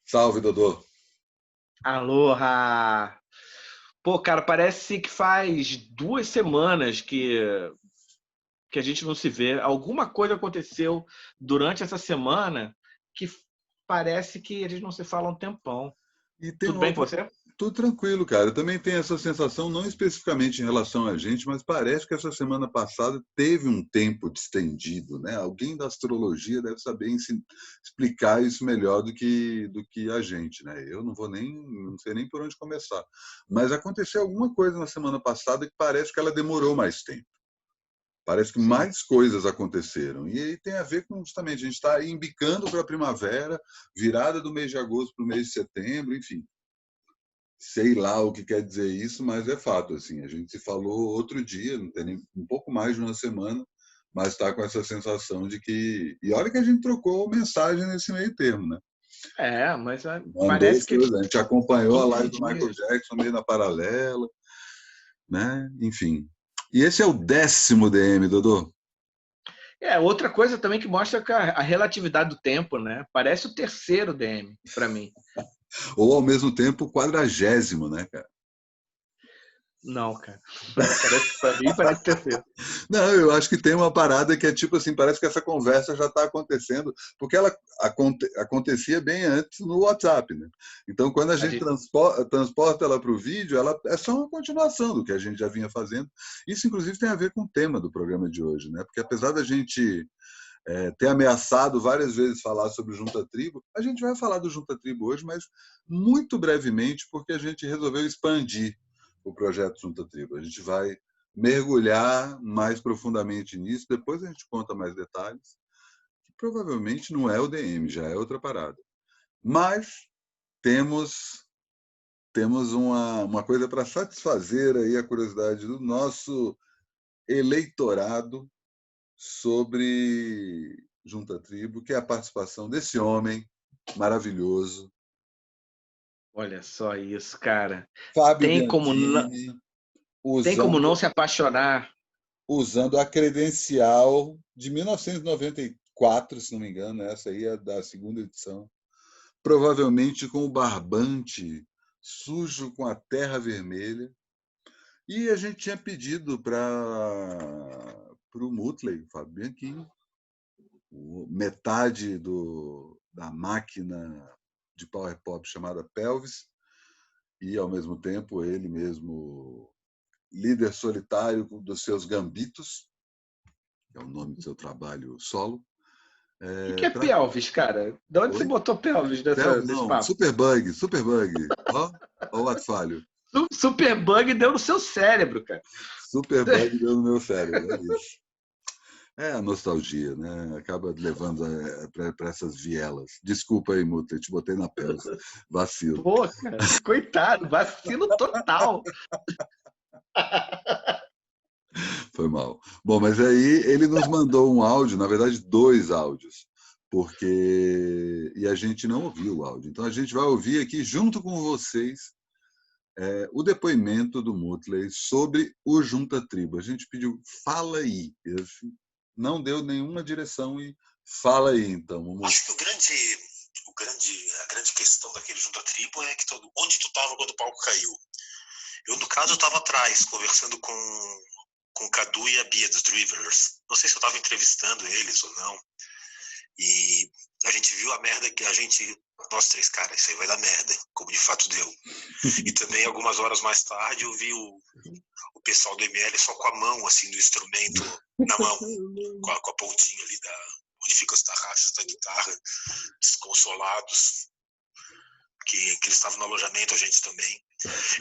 Salve, Dodô. Aloha! Pô, cara, parece que faz 2 semanas que a gente não se vê. Alguma coisa aconteceu durante essa semana que parece que a gente não se fala há um tempão. E tem Tudo uma bem com outra. você? Tô tranquilo, cara. Eu também tenho essa sensação, não especificamente em relação a gente, mas parece que essa semana passada teve um tempo distendido, né? Alguém da astrologia deve saber explicar isso melhor do que a gente, né? Eu não sei nem por onde começar. Mas aconteceu alguma coisa na semana passada que parece que ela demorou mais tempo. Parece que Sim. mais coisas aconteceram. E aí tem a ver com justamente a gente está embicando para a primavera, virada do mês de agosto para o mês de setembro, enfim. Sei lá o que quer dizer isso, mas é fato. Assim, a gente se falou outro dia, não tem nem um pouco mais de uma semana, mas está com essa sensação de que. E olha que a gente trocou mensagem nesse meio termo, né? Mas Mandou parece as que é coisas, a gente acompanhou a 15 live do Michael dias. Jackson meio na paralela, né? Enfim. E esse é o 10º DM, Dodô. Outra coisa também que mostra que a relatividade do tempo, né? Parece o terceiro DM para mim. Ou ao mesmo tempo o 40º, né, cara? Não, cara. Parece para mim parece terceiro. Não, eu acho que tem uma parada que é tipo assim, parece que essa conversa já está acontecendo, porque ela acontecia bem antes no WhatsApp, né? Então, quando a A gente gente, transporta ela para o vídeo, ela é só uma continuação do que a gente já vinha fazendo. Isso, inclusive, tem a ver com o tema do programa de hoje, né? Porque apesar da gente ter ameaçado várias vezes falar sobre o Junta Tribo, a gente vai falar do Junta Tribo hoje, mas muito brevemente, porque a gente resolveu expandir o projeto Junta Tribo. A gente vai mergulhar mais profundamente nisso, depois a gente conta mais detalhes, que provavelmente não é o DM, já é outra parada. Mas temos uma coisa para satisfazer aí a curiosidade do nosso eleitorado sobre Junta Tribo, que é a participação desse homem maravilhoso, olha só isso, cara. Fábio Tem como não, Bianchini, tem como não usando, se apaixonar. usando a credencial de 1994, se não me engano, essa aí é da segunda edição, provavelmente com o barbante sujo com a terra vermelha. E a gente tinha pedido para o Mutley, Fábio Bianchini, metade da máquina de power pop chamada Pelvis, e ao mesmo tempo ele mesmo líder solitário dos seus gambitos, que é o nome do seu trabalho solo. O que é Pra... pelvis, cara? De onde você Oi? botou pelvis Pelvis nesse não, papo? Superbug, Superbug. Ó, ó o ato falho. Superbug deu no seu cérebro, cara. Superbug deu no meu cérebro, é isso. É a nostalgia, né? Acaba levando para essas vielas. Desculpa aí, Muta, eu te botei na pelvis. Vacilo. Pô, cara, coitado, vacilo total. Foi mal. Bom, mas aí ele nos mandou um áudio, na verdade, dois áudios, porque. E a gente não ouviu o áudio. Então a gente vai ouvir aqui, junto com vocês, o depoimento do Mutley sobre o Junta Tribo. A gente pediu, fala aí. Ele não deu nenhuma direção e fala aí, então. Acho que a grande questão daquele Junta Tribo é que onde tu estava quando o palco caiu. Eu, no caso, estava atrás, conversando com o Cadu e a Bia dos Drivers. Não sei se eu estava entrevistando eles ou não. E a gente viu a merda que nós três, cara, isso aí vai dar merda, como de fato deu. E também, algumas horas mais tarde, eu vi o pessoal do ML só com a mão, assim, do instrumento na mão, com a pontinha ali onde ficam as tarraxas da guitarra, desconsolados, que eles estavam no alojamento, a gente também.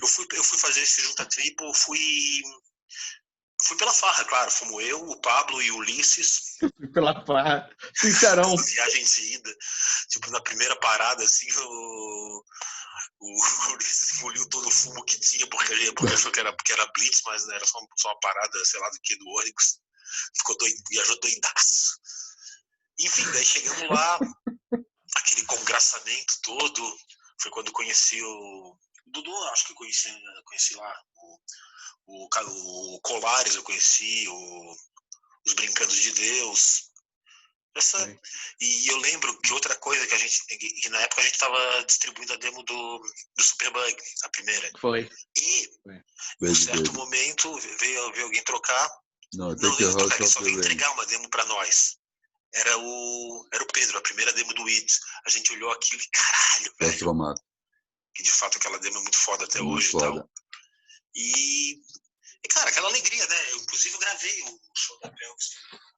Eu fui fazer esse Junta Tribo, fui pela farra, claro. Fomos eu, o Pablo e o Ulisses. Pela farra. Sincerão. Viagem de ida. Tipo, na primeira parada, assim, o Ulisses engoliu todo o fumo que tinha, porque achou que era Blitz, mas era só uma parada, sei lá do que, do ônibus. Ficou doido, viajou doidaço. Enfim, daí chegamos lá, aquele congraçamento todo. Foi quando conheci o Dudu, acho que eu conheci lá. O Colares eu conheci, os Brincandos de Deus. E eu lembro que outra coisa que na época a gente estava distribuindo a demo do Superbug, a primeira. Foi. E, em um certo momento, veio alguém trocar. Não veio trocar, ele só veio entregar uma demo para nós. Era o Pedro, a primeira demo do Weeds. A gente olhou aquilo e caralho, velho. Que de fato aquela demo é muito foda até hoje e tal. E, cara, aquela alegria, né? Eu, inclusive, gravei o show da Pelvis,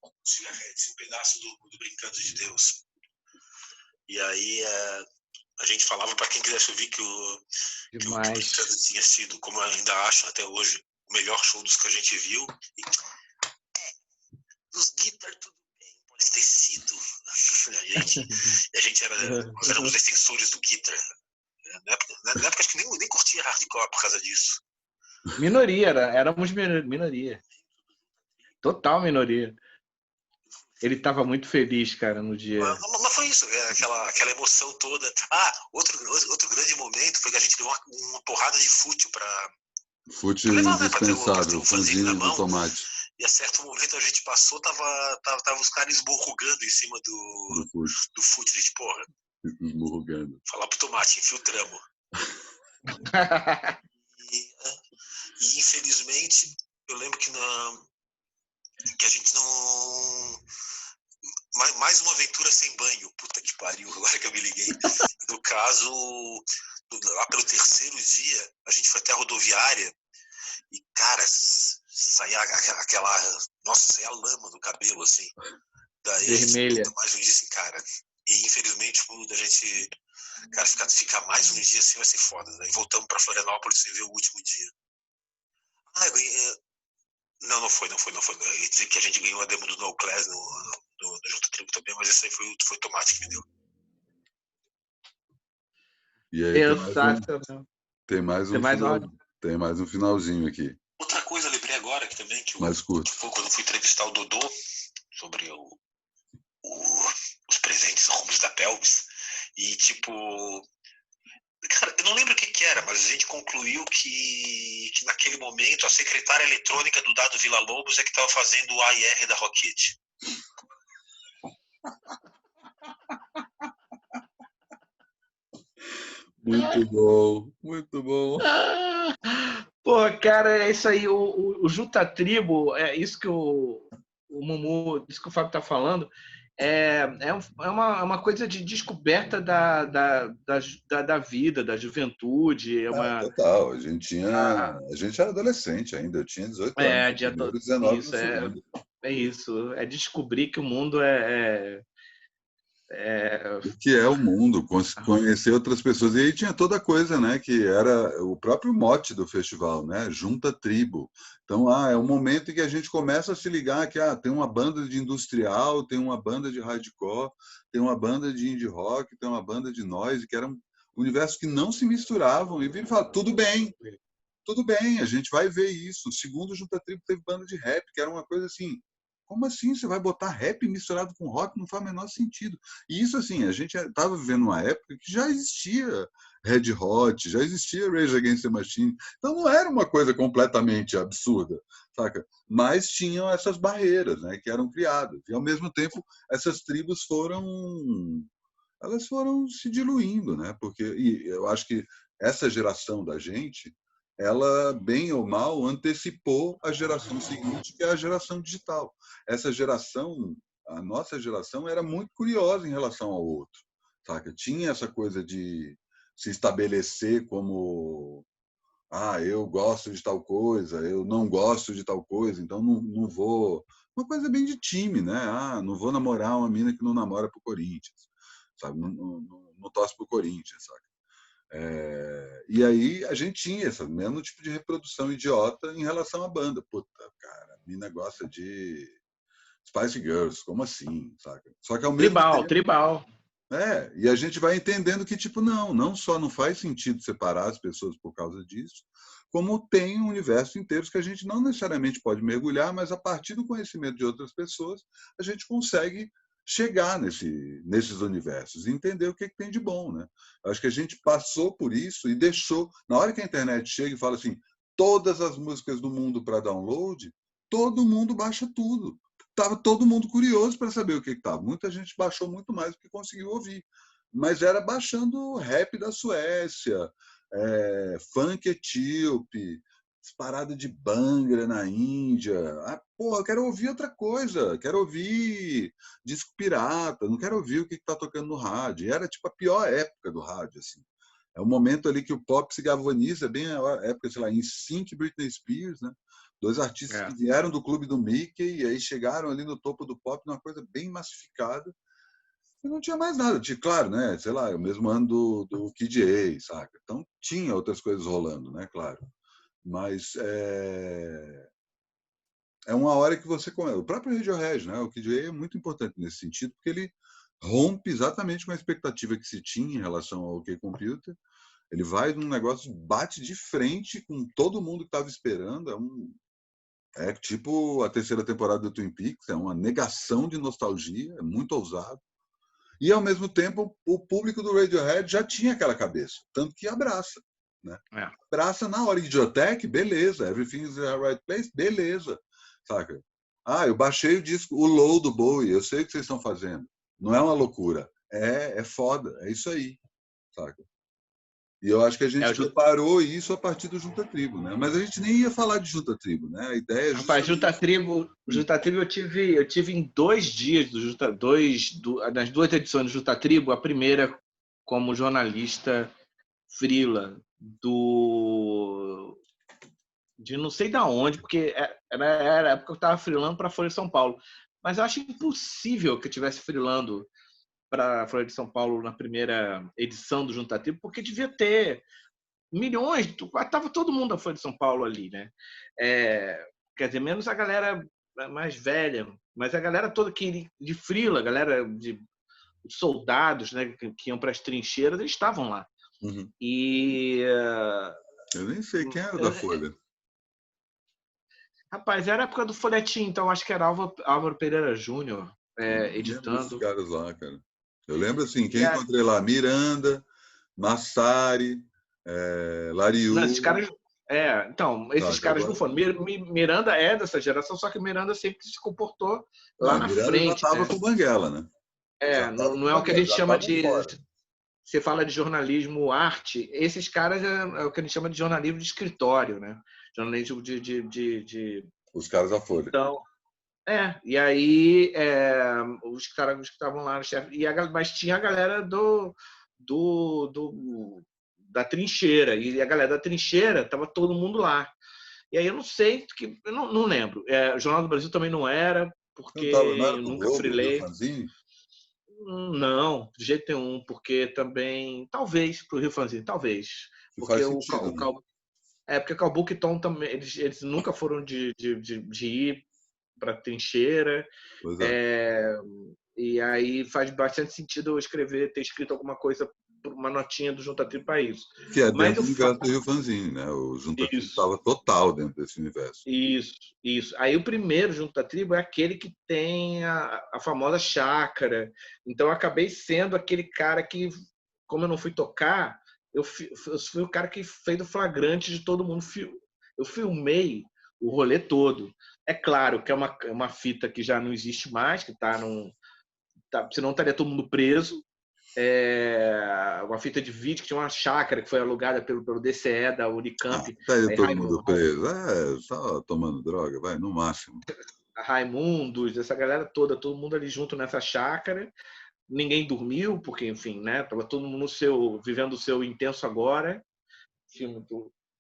o Cigarrettes, um pedaço do Brincando de Deus. E aí a gente falava para quem quisesse ouvir que o Brincando tinha sido, como ainda acho até hoje, o melhor show dos que a gente viu. E, dos guitar tudo bem, pode ter sido. Nós éramos defensores do guitar. Na época acho que nem curtia hardcore por causa disso. Minoria, éramos minoria. Total minoria. Ele estava muito feliz, cara, no dia. Mas foi isso, aquela emoção toda. Outro grande momento foi que a gente deu uma porrada de fútil para... Fútil indispensável, o fanzine do Tomate. E a certo momento a gente passou, tava os caras esmurrugando em cima do fútil. A gente, porra. Esmurrugando. Falar pro Tomate, infiltramos. E infelizmente, eu lembro que a gente não... Mais uma aventura sem banho. Puta que pariu, agora que eu me liguei. No caso, lá pelo terceiro dia, a gente foi até a rodoviária e, cara, saía saía lama do cabelo, assim. Daí vermelha. Mais um dia assim, cara. E infelizmente, a gente... Cara, ficar mais um dia assim vai ser foda, né? E voltamos pra Florianópolis sem ver o último dia. Não foi. Eu ia dizer que a gente ganhou a demo do No Class no Junta Tribo também, mas esse aí foi o Tomate que me deu. E aí tem mais um finalzinho aqui. Outra coisa, eu lembrei agora que também que mais curto. Foi quando eu fui entrevistar o Dodô sobre os presentes rumos da Pelvis e tipo, cara, eu não lembro o que era, mas a gente concluiu que naquele momento a secretária eletrônica do Dado Villa-Lobos é que estava fazendo o AIR da Rocket. Muito bom, muito bom. Pô, cara, é isso aí. O Junta Tribo, é isso que o Mumu, isso que o Fábio tá falando, é uma coisa de descoberta da vida, da juventude. Total, a gente era adolescente ainda, eu tinha 18 anos, 19 isso, é isso, é descobrir que o mundo o que é o mundo, conhecer outras pessoas. E aí tinha toda a coisa, né, que era o próprio mote do festival, né, Junta Tribo. Então, é um momento em que a gente começa a se ligar que tem uma banda de industrial, tem uma banda de hardcore, tem uma banda de indie rock, tem uma banda de noise, que eram universos que não se misturavam. E vira e fala, tudo bem, a gente vai ver isso. O segundo Junta Tribo teve banda de rap, que era uma coisa assim... Como assim você vai botar rap misturado com rock? Não faz o menor sentido. E isso, assim, a gente estava vivendo uma época que já existia Red Hot, já existia Rage Against the Machine. Então não era uma coisa completamente absurda, saca? Mas tinham essas barreiras, né, que eram criadas. E, ao mesmo tempo, essas tribos foram se diluindo, né? Porque eu acho que essa geração da gente, ela, bem ou mal, antecipou a geração seguinte, que é a geração digital. Essa geração, a nossa geração, era muito curiosa em relação ao outro, saca? Tinha essa coisa de se estabelecer como eu gosto de tal coisa, eu não gosto de tal coisa, então não vou... Uma coisa bem de time, né? Não vou namorar uma mina que não namora pro Corinthians, sabe? Não torce pro Corinthians, sabe? E aí a gente tinha esse mesmo tipo de reprodução idiota em relação à banda. Puta, cara, a mina gosta de Spice Girls, como assim, saca? Só que ao mesmo tempo... Tribal. E a gente vai entendendo que, tipo, não só não faz sentido separar as pessoas por causa disso, como tem um universo inteiro que a gente não necessariamente pode mergulhar, mas a partir do conhecimento de outras pessoas, a gente consegue chegar nesses universos e entender o que tem de bom, né? Acho que a gente passou por isso e deixou... Na hora que a internet chega e fala assim, todas as músicas do mundo para download, todo mundo baixa tudo. estava todo mundo curioso para saber o que estava. Muita gente baixou muito mais do que conseguiu ouvir. Mas era baixando rap da Suécia, funk etíope, parada de Bhangra na Índia. Porra, eu quero ouvir outra coisa. Quero ouvir disco pirata. Não quero ouvir o que está tocando no rádio. E era tipo a pior época do rádio, assim. É o momento ali que o pop se galvaniza, bem a época, sei lá, NSYNC e Britney Spears, né? Dois artistas que vieram do clube do Mickey e aí chegaram ali no topo do pop numa coisa bem massificada. E não tinha mais nada. Tinha, claro, né? Sei lá, o mesmo ano do Kid A, saca? Então tinha outras coisas rolando, né? Claro. Mas é uma hora que você... O próprio Radiohead, né? O Kid A é muito importante nesse sentido, porque ele rompe exatamente com a expectativa que se tinha em relação ao OK Computer. Ele vai num negócio, bate de frente com todo mundo que estava esperando. É tipo a terceira temporada do Twin Peaks, é uma negação de nostalgia, é muito ousado. E, ao mesmo tempo, o público do Radiohead já tinha aquela cabeça, tanto que abraça. Né? Abraça na hora. Idiotech, beleza. Everything's in the Right Place, beleza. Saca? Eu baixei o disco, o Low do Bowie, eu sei o que vocês estão fazendo. Não é uma loucura. É foda, é isso aí. Saca? E eu acho que a gente preparou isso a partir do Junta Tribo, né? Mas a gente nem ia falar de Junta Tribo, né? A ideia é Rapaz, Junta Tribo eu tive em 2 dias nas 2 edições do Junta Tribo, a primeira como jornalista freela de não sei da onde, porque era a época que eu estava freelando para a Folha de São Paulo. Mas eu acho impossível que eu estivesse freelando para a Folha de São Paulo na primeira edição do Junta Tribo, porque devia ter milhões, estava todo mundo da Folha de São Paulo ali, né? Quer dizer, menos a galera mais velha, mas a galera toda de freela, a galera de soldados, né, que iam para as trincheiras, eles estavam lá. Uhum. E eu nem sei quem era da Folha. Rapaz, era a época do folhetim, então acho que era Álvaro Pereira Júnior editando. Esses caras lá, cara. Eu lembro assim, quem encontrei lá? Miranda, Massari, Lariu. Não, esses caras, então, esses caras não foram. Miranda é dessa geração, só que Miranda sempre se comportou lá na Miranda frente. Já estava com Banguela, né? Não é o que a gente chama de... Você fala de jornalismo arte, esses caras é o que a gente chama de jornalismo de escritório, né? Jornalismo de... Os caras da Folha. Então, e aí os caras que estavam lá no chefe, mas tinha a galera da trincheira, e a galera da trincheira estava todo mundo lá. E aí eu não sei, eu não lembro. O Jornal do Brasil também não era, porque não era eu nunca freelei. Não, de jeito nenhum, porque também, talvez, para o Rio Fanzine, talvez. Porque porque Calbuque e Tom também, eles nunca foram de ir para trincheira. E aí faz bastante sentido eu ter escrito alguma coisa, uma notinha do Junta Tribo para isso. Que é dentro do universo do Rio Fanzine, né? O Junta Tribo estava total dentro desse universo. Isso. Aí o primeiro Junta Tribo é aquele que tem a famosa chácara. Então eu acabei sendo aquele cara que, como eu não fui tocar, eu fui o cara que fez o flagrante de todo mundo. Eu filmei o rolê todo. É claro que é uma fita que já não existe mais, que senão estaria todo mundo preso. Uma fita de vídeo que tinha uma chácara que foi alugada pelo DCE da Unicamp. Aí todo mundo preso. Só tomando droga, vai, no máximo. Raimundos, essa galera toda, todo mundo ali junto nessa chácara. Ninguém dormiu, porque, enfim, né? Tava todo mundo vivendo o seu intenso agora. Filme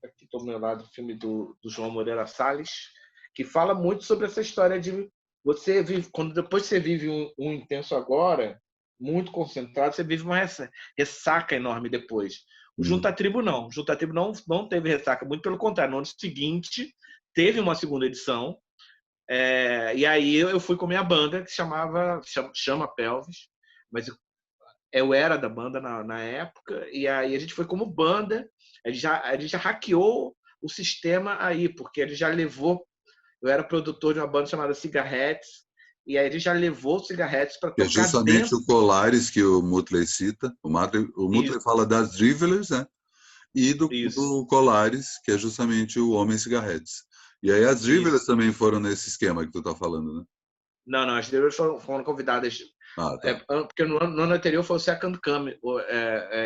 aqui do meu lado, filme do João Moreira Salles, que fala muito sobre essa história de você vive, quando depois você vive um intenso agora, muito concentrado, você vive uma ressaca enorme depois. O Junta Tribo não. O Junta Tribo não teve ressaca, muito pelo contrário. No ano seguinte, teve uma segunda edição, e aí eu fui com a minha banda, que chama Pelvis, mas eu era da banda na época, e aí a gente foi como banda, a gente já hackeou o sistema aí, porque ele já levou... Eu era produtor de uma banda chamada Cigarettes, e aí ele já levou Cigarettes para tocar dentro. É justamente o Colares que o Mutley cita. O Mutley fala das Drivelers, né? E do Colares, que é justamente o Homem Cigarettes. E aí as Drivelers também foram nesse esquema que tu tá falando, né? Não, as Dreamers foram convidadas. Ah, tá. Porque no ano anterior foi o Second Come.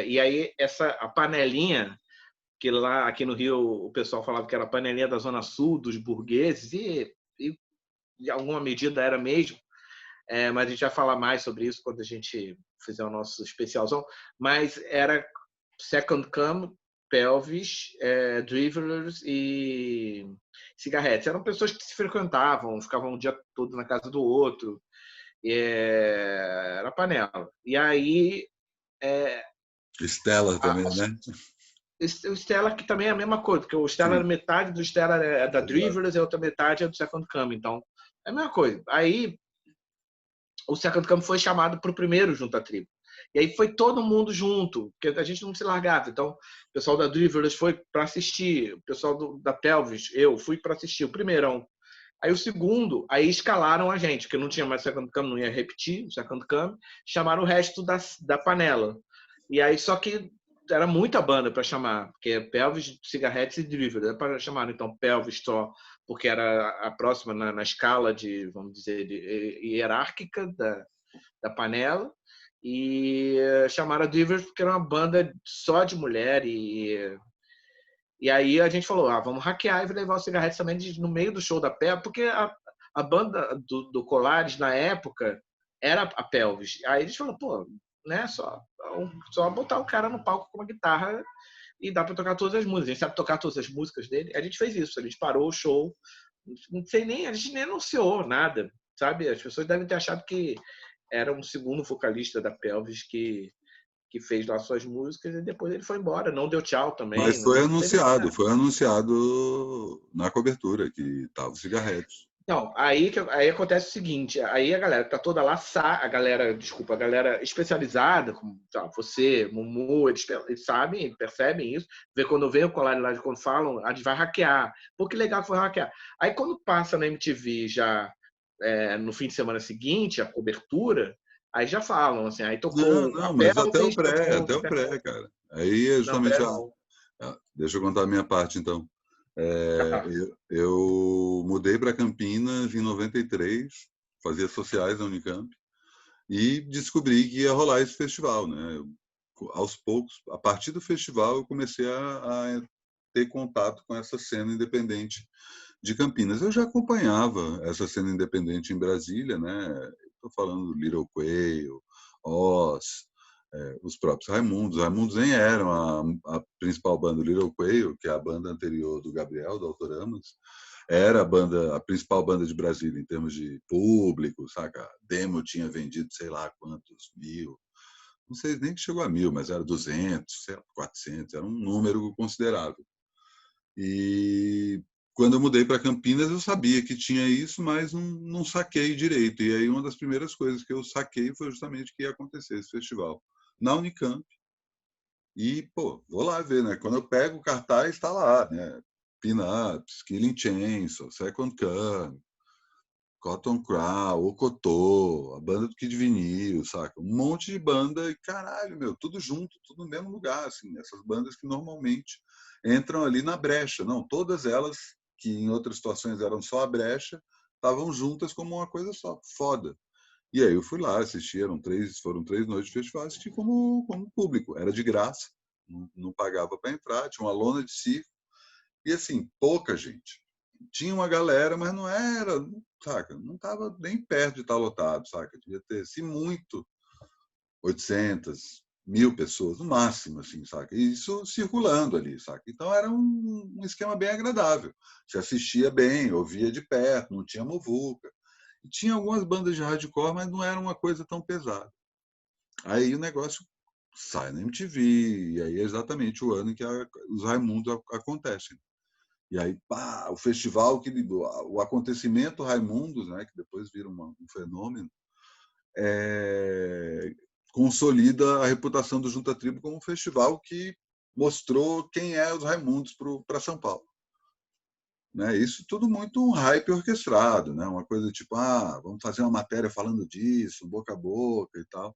E aí, a panelinha, que lá aqui no Rio o pessoal falava que era a panelinha da Zona Sul, dos burgueses, e em alguma medida era mesmo. Mas a gente vai falar mais sobre isso quando a gente fizer o nosso especialzão. Mas era Second Come, Pelvis, Drivers e Cigarettes. Eram pessoas que se frequentavam, ficavam o dia todo na casa do outro. Era panela. E aí... Stella também, né? O Stella, que também é a mesma coisa, porque o Stella era metade do Stella é da Drivers e a outra metade é do Second Come. Então, é a mesma coisa. Aí, o Second Come foi chamado para o primeiro Junta Tribo. E aí foi todo mundo junto, porque a gente não se largava. Então, o pessoal da Drivers foi para assistir, o pessoal da Pelvis, eu fui para assistir o primeirão. Aí o segundo, aí escalaram a gente, porque não tinha mais Second Come, não ia repetir o Second Come, chamaram o resto da panela. E aí, só que era muita banda para chamar, porque Pelvis, Cigarettes e Drivers. Para chamar então Pelvis só, porque era a próxima na escala de, vamos dizer, hierárquica da panela, e chamaram a Drivers porque era uma banda só de mulher. E aí a gente falou, vamos hackear e levar o Cigarettes também no meio do show da Pelvis, porque a banda do Colares na época era a Pelvis. Aí a gente falou, pô, né, só botar o cara no palco com uma guitarra e dá para tocar todas as músicas. A gente sabe tocar todas as músicas dele. A gente fez isso, a gente parou o show, não sei nem, a gente nem anunciou nada, sabe? As pessoas devem ter achado que era um segundo vocalista da Pelvis que fez lá suas músicas e depois ele foi embora, não deu tchau também. Mas foi anunciado na cobertura que tava o Cigarettes. Não, aí acontece o seguinte, aí a galera tá toda lá, a galera especializada, como você, Mumu, eles sabem, percebem isso, vê quando vem o colar lá, quando falam, a gente vai hackear. Pô, que legal que foi hackear. Aí quando passa na MTV já no fim de semana seguinte, a cobertura, aí já falam, assim, aí tocou Não, mas até o pré, cara. Aí é justamente deixa eu contar a minha parte, então. Eu mudei para Campinas em 93, fazia sociais na Unicamp, e descobri que ia rolar esse festival, né? Aos poucos, a partir do festival, eu comecei a ter contato com essa cena independente de Campinas. Eu já acompanhava essa cena independente em Brasília, né? Estou falando do Little Quail, Oz, os próprios Raimundos. Os Raimundos nem eram a principal banda. Do Little Quail, que é a banda anterior do Gabriel, do Autoramas, era a principal banda de Brasília em termos de público, saca? Demo tinha vendido sei lá quantos mil, não sei nem que chegou a 1000, mas era 200, 400, era um número considerável. E quando eu mudei para Campinas, eu sabia que tinha isso, mas não saquei direito. E aí uma das primeiras coisas que eu saquei foi justamente que ia acontecer esse festival na Unicamp. E, pô, vou lá ver, né? Quando eu pego o cartaz, está lá, né? Pin-Ups, Killing Chainsaw, Second Come, Cotton Crow, Ocotô, a banda do Kid Vinil, saca? Um monte de banda e, caralho, meu, tudo junto, tudo no mesmo lugar, assim. Essas bandas que normalmente entram ali na brecha. Não, todas elas, que em outras situações eram só a brecha, estavam juntas como uma coisa só. Foda. E aí eu fui lá, assisti, foram 3 noites de festival, assisti como público. Era de graça, não pagava para entrar, tinha uma lona de circo. E assim, pouca gente. Tinha uma galera, mas não era, saca? Não estava nem perto de estar lotado, saca? Devia ter, se muito, 800, 1000 pessoas, no máximo, assim, saca? E isso circulando ali, saca? Então era um esquema bem agradável. Se assistia bem, ouvia de perto, não tinha muvuca. E tinha algumas bandas de hardcore, mas não era uma coisa tão pesada. Aí o negócio sai na MTV, e aí é exatamente o ano em que os Raimundos acontecem. E aí, pá, o festival, o acontecimento Raimundos, né, que depois vira um fenômeno, consolida a reputação do Junta Tribo como um festival que mostrou quem é os Raimundos para São Paulo. Né? Isso tudo muito um hype orquestrado, né? Uma coisa tipo, vamos fazer uma matéria falando disso, boca a boca e tal.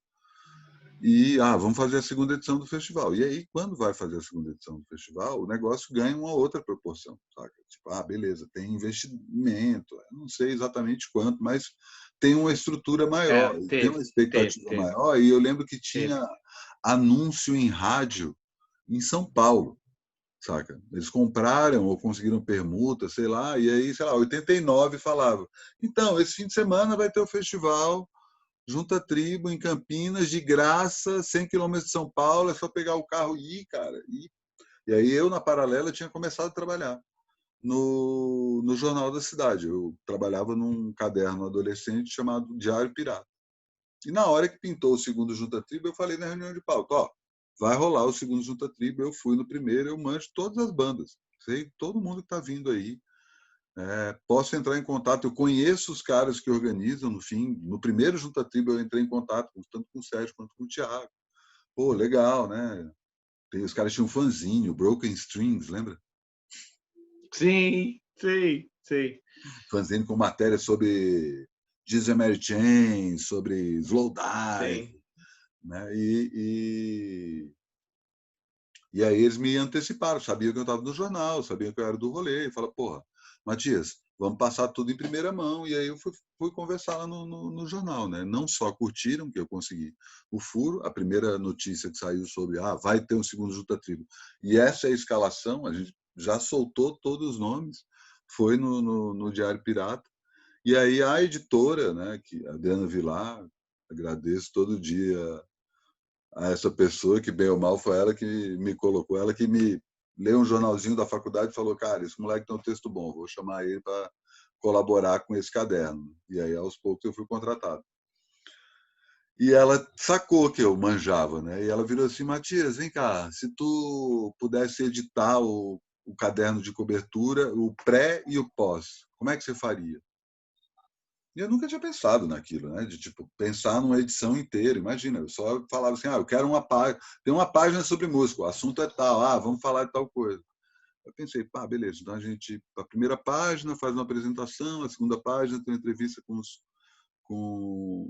E vamos fazer a segunda edição do festival. E aí, quando vai fazer a segunda edição do festival, o negócio ganha uma outra proporção. Saca? Tipo, beleza, tem investimento, não sei exatamente quanto, mas tem uma estrutura maior, tem uma expectativa maior. E eu lembro que tinha anúncio em rádio em São Paulo, saca? Eles compraram ou conseguiram permuta, sei lá, e aí, sei lá, 89 falava. Então, esse fim de semana vai ter o festival Junta Tribo em Campinas, de graça, 100 quilômetros de São Paulo, é só pegar o carro e ir, cara. E aí eu, na paralela, tinha começado a trabalhar no Jornal da Cidade. Eu trabalhava num caderno adolescente chamado Diário Pirata. E na hora que pintou o segundo Junta Tribo, eu falei na reunião de pauta, ó, vai rolar o segundo Junta Tribo, eu fui no primeiro, eu manjo todas as bandas, sei todo mundo que está vindo aí. Posso entrar em contato, eu conheço os caras que organizam, no primeiro Junta Tribo eu entrei em contato, tanto com o Sérgio quanto com o Thiago. Pô, legal, né? Os caras tinham um fanzinho, Broken Strings, lembra? Sim. Fanzine com matéria sobre Jesus and Mary Chain, sobre Slowdive, né? E aí eles me anteciparam, sabiam que eu estava no jornal, sabiam que eu era do rolê, e falaram, porra, Matias, vamos passar tudo em primeira mão. E aí eu fui conversar lá no jornal, né? Não só curtiram que eu consegui o furo, a primeira notícia que saiu sobre vai ter um segundo Junta Tribo. E essa é a escalação, a gente já soltou todos os nomes, foi no Diário Pirata. E aí a editora, né, que a Adriana Vilar, agradeço todo dia a essa pessoa que, bem ou mal, foi ela que me colocou, ela que me leu um jornalzinho da faculdade e falou, cara, esse moleque tem um texto bom, vou chamar ele para colaborar com esse caderno. E aí, aos poucos, eu fui contratado. E ela sacou que eu manjava, né? E ela virou assim, Matias, vem cá, se tu pudesse editar o caderno de cobertura, o pré e o pós, como é que você faria? E eu nunca tinha pensado naquilo, né? De tipo pensar numa edição inteira. Imagina, eu só falava assim, eu quero uma página, tem uma página sobre música, o assunto é tal, vamos falar de tal coisa. Eu pensei, beleza, então a primeira página faz uma apresentação, a segunda página tem uma entrevista com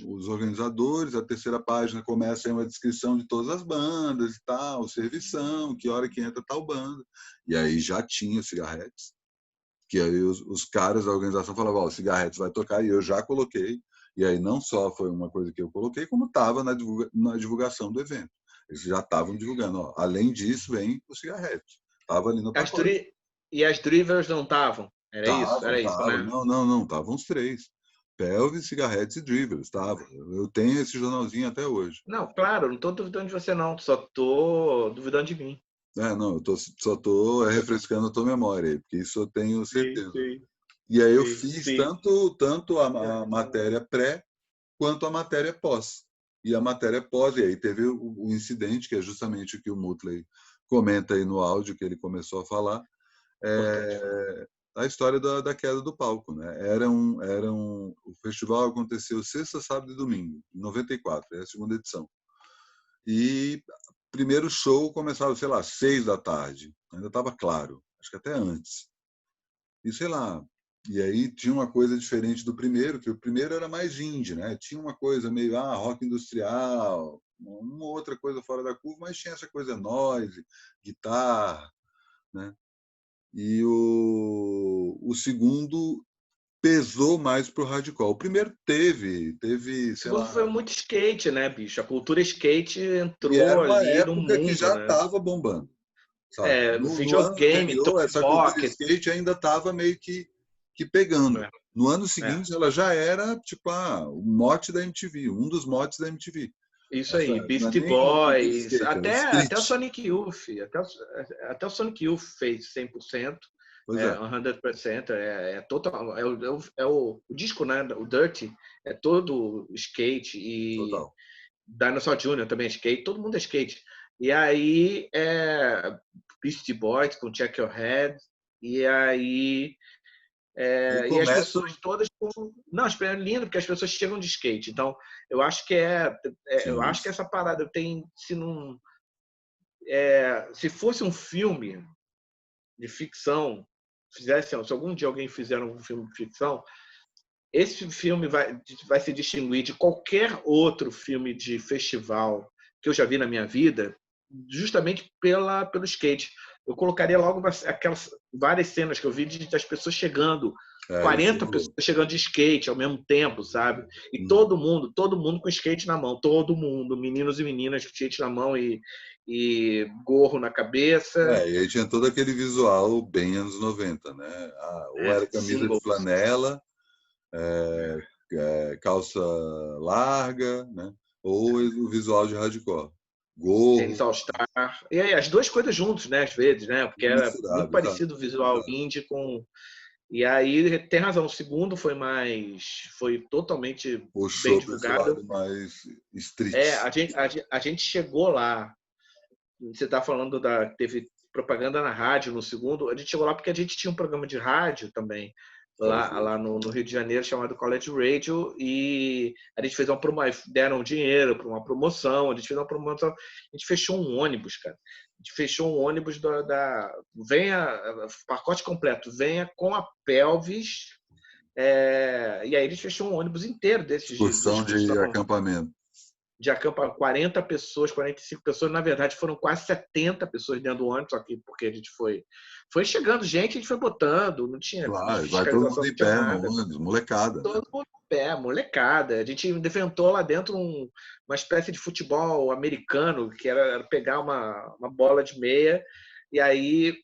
os organizadores, a terceira página começa aí uma descrição de todas as bandas e tal, servição, que hora que entra tal banda. E aí já tinha Cigarrettes, que aí os caras da organização falavam, o Cigarrettes vai tocar, e eu já coloquei. E aí não só foi uma coisa que eu coloquei, como estava na divulgação do evento. Eles já estavam divulgando. Além disso, vem o Cigarrettes. Estava ali no pacote. E as Drivers não estavam? Era isso, né? Não, estavam os três. Pelvis, Cigarrettes e Drivers, estava. Eu tenho esse jornalzinho até hoje. Não, claro, não estou duvidando de você, não. Só estou duvidando de mim. Não, eu só estou refrescando a tua memória aí, porque isso eu tenho certeza. Sim. E aí eu fiz tanto a matéria pré quanto a matéria pós. E a matéria pós, e aí teve o incidente, que é justamente o que o Mutley comenta aí no áudio, que ele começou a falar, a história da queda do palco, né? O festival aconteceu sexta, sábado e domingo, em 94, é a segunda edição. E o primeiro show começava, sei lá, 6 da tarde, ainda estava claro, acho que até antes. E sei lá, e aí tinha uma coisa diferente do primeiro, que o primeiro era mais indie, né? Tinha uma coisa meio rock industrial, uma outra coisa fora da curva, mas tinha essa coisa noise, guitarra, né? E o segundo pesou mais pro hardcore. O primeiro teve, sei lá. Foi muito skate, né, bicho? A cultura skate entrou e era uma ali época no mundo, que já né? estava bombando. Sabe? No No videogame, ano anterior, essa cultura Pocket. skate ainda estava meio que pegando. No ano seguinte, ela já era tipo o mote da MTV, um dos motes da MTV. Isso aí, Beastie Boys, skate, até o Sonic Youth, até o Sonic Youth fez 100%, pois 100%, total, o disco, né, o Dirty, é todo skate, e total. Dinosaur Jr. também é skate, todo mundo é skate. E aí, Beastie Boys com Check Your Head, e aí... e as pessoas todas não, é lindo porque as pessoas chegam de skate. Então eu acho que eu acho que essa parada tem, se fosse um filme de ficção, se algum dia alguém fizer um filme de ficção, esse filme vai se distinguir de qualquer outro filme de festival que eu já vi na minha vida, justamente pelo skate. Eu colocaria logo aquelas várias cenas que eu vi das pessoas chegando 40 isso... pessoas chegando de skate ao mesmo tempo, sabe? E todo mundo com skate na mão, todo mundo, meninos e meninas com skate na mão e gorro na cabeça. E aí tinha todo aquele visual bem anos 90, né? Ou era camisa de Singles. flanela, calça larga, né? Ou o visual de hardcore. Tênis Gorro, All-Star. E aí, as duas coisas juntos, né? Às vezes, né? Porque era muito misturado, parecido o visual indie com... E aí, tem razão, o segundo foi totalmente bem puxou para esse divulgado. lado mais street. A gente chegou lá, você está falando teve propaganda na rádio no segundo, a gente chegou lá porque a gente tinha um programa de rádio também, lá no Rio de Janeiro, chamado College Radio, e a gente fez deram dinheiro para uma promoção, a gente fez uma promoção, a gente fechou um ônibus, cara. A gente fechou um ônibus pacote completo, venha com a pelvis, e aí a gente fechou um ônibus inteiro desses Excursão de acampamento. De acampar 40 pessoas, 45 pessoas, na verdade foram quase 70 pessoas dentro do ônibus, só que porque a gente foi chegando gente, a gente foi botando, não tinha claro, vai todo mundo em pé no ônibus, molecada. Todo mundo em pé, molecada. A gente inventou lá dentro uma espécie de futebol americano, que era pegar uma bola de meia, e aí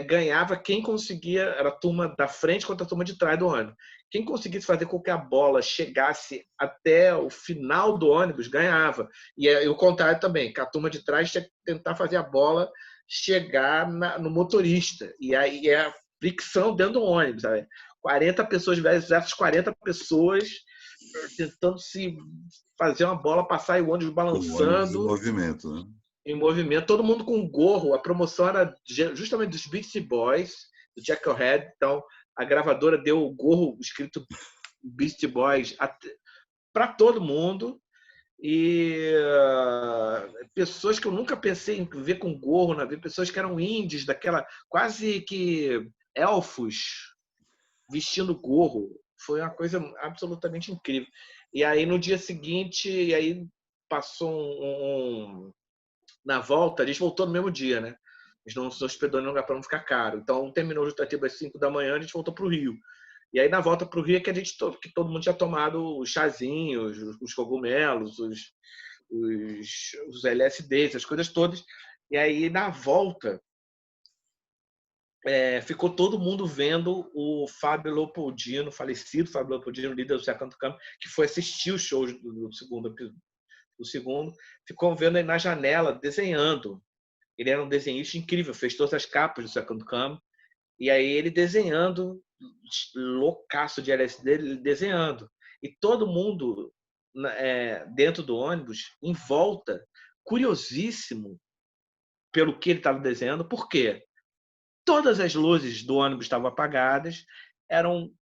ganhava quem conseguia, era a turma da frente contra a turma de trás do ônibus. Quem conseguisse fazer com que a bola chegasse até o final do ônibus, ganhava. E o contrário também, que a turma de trás tinha que tentar fazer a bola chegar no motorista. E aí é a fricção dentro do ônibus, sabe? 40 pessoas versus 40 pessoas tentando se fazer uma bola passar e o ônibus balançando. Em movimento, né? Em movimento, todo mundo com gorro. A promoção era justamente dos Beastie Boys, do Jackalhead. Então, a gravadora deu o gorro escrito Beastie Boys para todo mundo. E pessoas que eu nunca pensei em ver com gorro na vida, pessoas que eram indies, quase que elfos vestindo gorro. Foi uma coisa absolutamente incrível. E aí, no dia seguinte, passou na volta, a gente voltou no mesmo dia, né? A gente não se hospedou em lugar para não ficar caro. Então, terminou o Jutatiba às 5 da manhã, a gente voltou para o Rio. E aí, na volta para o Rio, é que que todo mundo tinha tomado os chazinhos, os cogumelos, os LSDs, as coisas todas. E aí, na volta, ficou todo mundo vendo o Fábio Leopoldino, falecido Fábio Leopoldino, líder do Second Camp, que foi assistir os shows do segundo, ficou vendo aí na janela, desenhando. Ele era um desenhista incrível, fez todas as capas do Second Camp. E aí ele desenhando, loucaço de LSD, ele desenhando. E todo mundo dentro do ônibus, em volta, curiosíssimo pelo que ele estava desenhando. Por quê? Todas as luzes do ônibus estavam apagadas, eram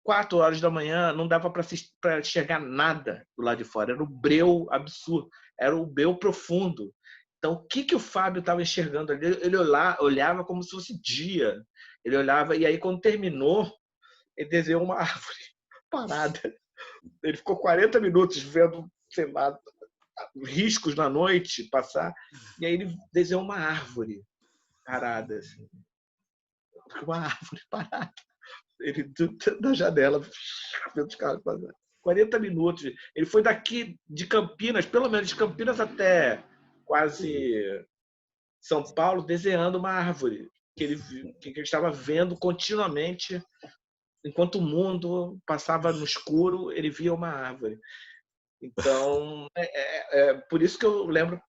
4 horas da manhã, não dava para enxergar nada do lado de fora. Era um breu absurdo, era um breu profundo. Então, o que o Fábio estava enxergando ali? Ele olhava como se fosse dia. Ele olhava, e aí, quando terminou, ele desenhou uma árvore parada. Ele ficou 40 minutos vendo, sei lá, riscos na noite passar, e aí ele desenhou uma árvore parada. Assim. Uma árvore parada. Ele da janela, vendo os carros passando. 40 minutos. Ele foi daqui de Campinas, pelo menos de Campinas até quase São Paulo, desenhando uma árvore que ele estava vendo continuamente. Enquanto o mundo passava no escuro, ele via uma árvore. Então, por isso que eu lembro.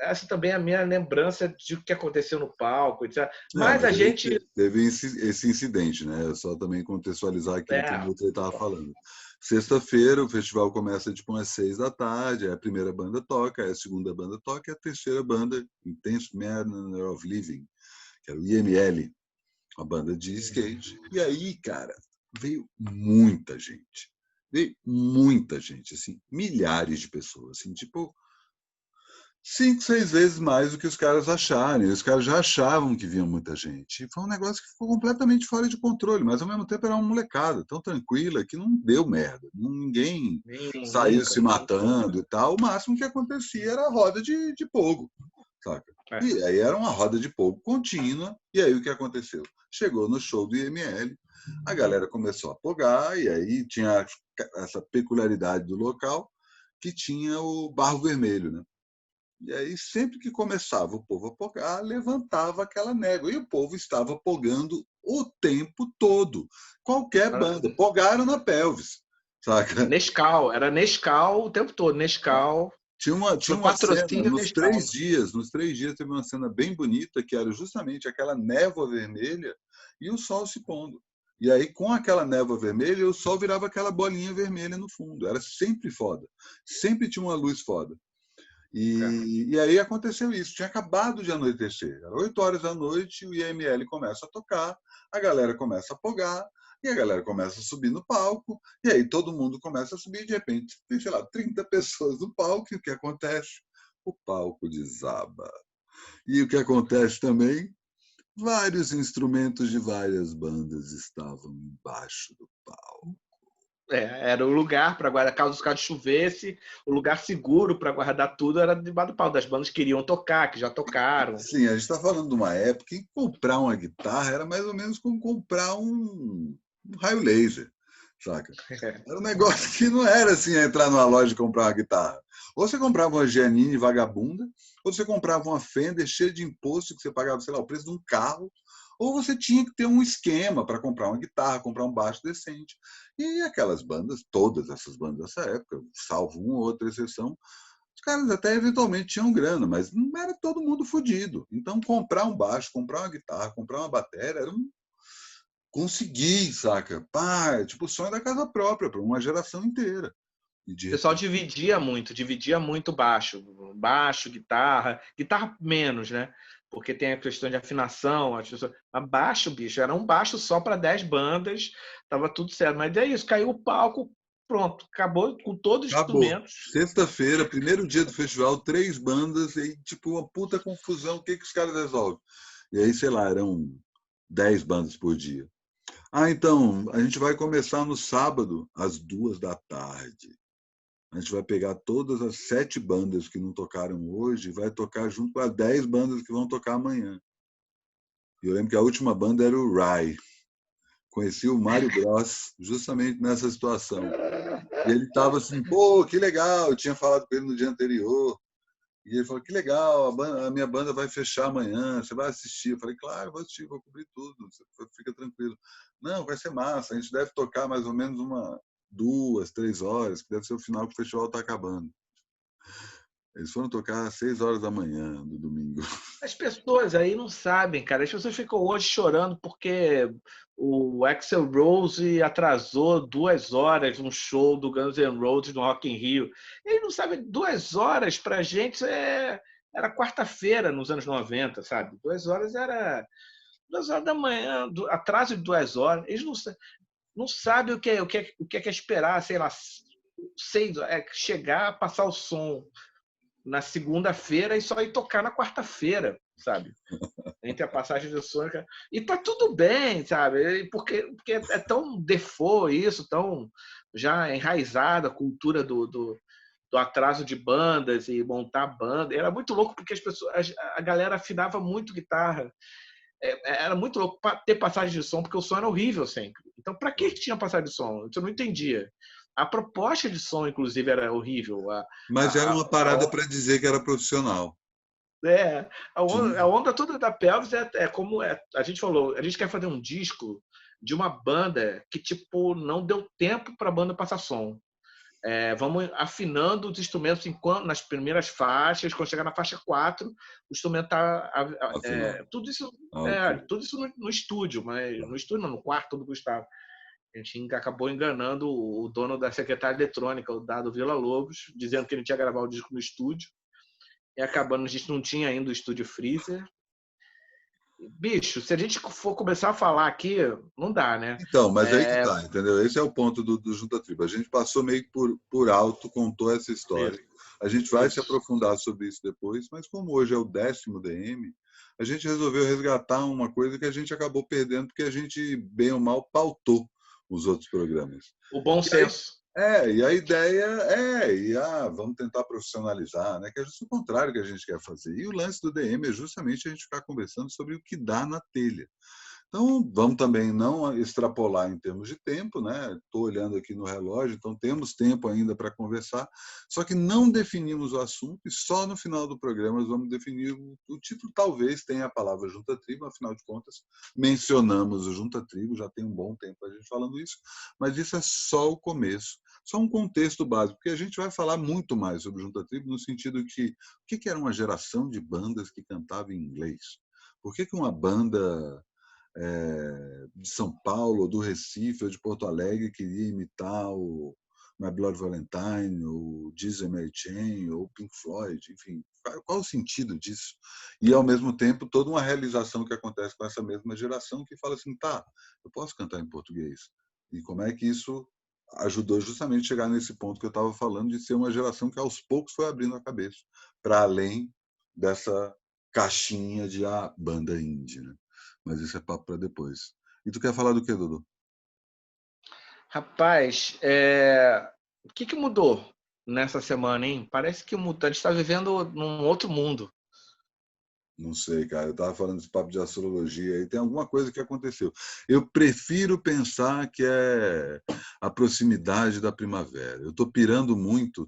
Essa também é a minha lembrança de o que aconteceu no palco, etc. Mas a gente... Teve esse incidente, né? Só também contextualizar aquilo que o Mutter estava falando. Sexta-feira, o festival começa tipo às 6 da tarde, a primeira banda toca, a segunda banda toca, e a terceira banda, Intense Manner of Living, que era o IML, uma banda de skate. E aí, cara, veio muita gente. Veio muita gente, assim, milhares de pessoas, assim, tipo 5, 6 vezes mais do que os caras acharem. Os caras já achavam que vinha muita gente. E foi um negócio que ficou completamente fora de controle, mas ao mesmo tempo era uma molecada tão tranquila que não deu merda. Ninguém saiu se matando e tal. O máximo que acontecia era a roda de fogo, saca? E aí era uma roda de fogo contínua. E aí o que aconteceu? Chegou no show do IML, a galera começou a apogar, e aí tinha essa peculiaridade do local, que tinha o barro vermelho, né? E aí, sempre que começava o povo a apogar, levantava aquela négua. E o povo estava apogando o tempo todo. Qualquer banda. Pogaram na pelvis, saca? Nescau, era Nescau o tempo todo. Nescau. Tinha Foi uma cena, patrocínio Nescau. nos 3 dias teve uma cena bem bonita, que era justamente aquela névoa vermelha e o sol se pondo. E aí, com aquela névoa vermelha, o sol virava aquela bolinha vermelha no fundo. Era sempre foda. Sempre tinha uma luz foda. E aí aconteceu isso. Tinha acabado de anoitecer. Era 8 horas da noite, o IML começa a tocar, a galera começa a apogar, e a galera começa a subir no palco, e aí todo mundo começa a subir, e de repente tem, sei lá, 30 pessoas no palco, e o que acontece? O palco desaba. E o que acontece também? Vários instrumentos de várias bandas estavam embaixo do palco. Era o lugar para guardar, caso chovesse, o lugar seguro para guardar tudo era debaixo do pau. Das bandas que queriam tocar, que já tocaram. Sim, a gente está falando de uma época em que comprar uma guitarra era mais ou menos como comprar um raio laser, saca? Era um negócio que não era assim entrar numa loja e comprar uma guitarra. Ou você comprava uma Giannini vagabunda, ou você comprava uma Fender cheia de imposto que você pagava, sei lá, o preço de um carro, ou você tinha que ter um esquema para comprar uma guitarra, comprar um baixo decente. E aquelas bandas, todas essas bandas dessa época, salvo uma ou outra exceção, os caras até eventualmente tinham grana, mas não era todo mundo fodido. Então, comprar um baixo, comprar uma guitarra, comprar uma bateria, era um conseguir, saca? Pá, é tipo o sonho da casa própria para uma geração inteira. E O pessoal dividia muito baixo. Baixo, guitarra menos, né? Porque tem a questão de afinação. Mas baixo, bicho, era um baixo só para 10 bandas, tava tudo certo. Mas é isso, caiu o palco, pronto, acabou com todos os acabou. instrumentos. Sexta-feira, primeiro dia do festival, 3 bandas e tipo uma puta confusão. O que os caras resolvem? E aí, sei lá, eram 10 bandas por dia. Então, a gente vai começar no sábado, às 2 da tarde. A gente vai pegar todas as 7 bandas que não tocaram hoje e vai tocar junto com as 10 bandas que vão tocar amanhã. E eu lembro que a última banda era o Rai. Conheci o Mário Bros justamente nessa situação. E ele estava assim, pô, que legal, eu tinha falado com ele no dia anterior. E ele falou, que legal, a minha banda vai fechar amanhã, você vai assistir? Eu falei, claro, vou assistir, vou cobrir tudo, fica tranquilo. Não, vai ser massa, a gente deve tocar mais ou menos 2, 3 horas, que deve ser o final que o festival está acabando. Eles foram tocar às 6 horas da manhã do domingo. As pessoas aí não sabem, cara. As pessoas ficam hoje chorando porque o Axl Rose atrasou 2 horas um show do Guns N' Roses no Rock in Rio. Eles não sabem, 2 horas pra gente era quarta-feira nos anos 90, sabe? 2 horas era 2 horas da manhã, atraso de 2 horas. Eles não sabem o que é esperar, sei lá, chegar, passar o som na segunda-feira e só ir tocar na quarta-feira, sabe? Entre a passagem de Sônica. E tá tudo bem, sabe? Porque é tão default isso, tão já enraizada a cultura do atraso de bandas e montar banda. Era muito louco porque as pessoas, a galera afinava muito guitarra. Era muito louco ter passagem de som, porque o som era horrível sempre. Então, para que tinha passagem de som? Eu não entendia. A proposta de som, inclusive, era horrível. Mas era uma parada para dizer que era profissional. A onda toda da Pelvis é como a gente falou, a gente quer fazer um disco de uma banda que tipo não deu tempo para a banda passar som. Vamos afinando os instrumentos nas primeiras faixas, quando chegar na faixa 4, o instrumento tá tudo isso no estúdio, mas no estúdio não, no quarto do Gustavo. A gente acabou enganando o dono da secretária eletrônica, o Dado Villa Lobos, dizendo que ele tinha gravado o disco no estúdio. E acabando, a gente não tinha ainda o estúdio Freezer. Bicho, se a gente for começar a falar aqui, não dá, né? Então, mas aí que tá, entendeu? Esse é o ponto do Junta Tribo. A gente passou meio por alto, contou essa história. A gente vai se aprofundar sobre isso depois, mas como hoje é o 10º DM, a gente resolveu resgatar uma coisa que a gente acabou perdendo porque a gente, bem ou mal, pautou os outros programas. O bom senso. E a ideia vamos tentar profissionalizar, né? Que é justo o contrário que a gente quer fazer. E o lance do DM é justamente a gente ficar conversando sobre o que dá na telha. Então, vamos também não extrapolar em termos de tempo, né? Estou olhando aqui no relógio, então temos tempo ainda para conversar, só que não definimos o assunto e só no final do programa nós vamos definir o título. Talvez tenha a palavra Junta Tribo, afinal de contas, mencionamos o Junta Tribo, já tem um bom tempo a gente falando isso, mas isso é só o começo, só um contexto básico, porque a gente vai falar muito mais sobre Junta Tribo no sentido que o que era uma geração de bandas que cantava em inglês? Por que uma banda de São Paulo, ou do Recife, ou de Porto Alegre, queria imitar o My Bloody Valentine, o Jesus and Mary Chain, ou o Pink Floyd, enfim, qual o sentido disso? E, ao mesmo tempo, toda uma realização que acontece com essa mesma geração que fala assim, tá, eu posso cantar em português. E como é que isso ajudou justamente a chegar nesse ponto que eu estava falando, de ser uma geração que, aos poucos, foi abrindo a cabeça para além dessa caixinha de banda indie, né? Mas isso é papo para depois. E tu quer falar do que, Dudu? Rapaz, o que mudou nessa semana, hein? Parece que a gente está vivendo num outro mundo. Não sei, cara. Eu estava falando desse papo de astrologia e tem alguma coisa que aconteceu. Eu prefiro pensar que é a proximidade da primavera. Eu estou pirando muito,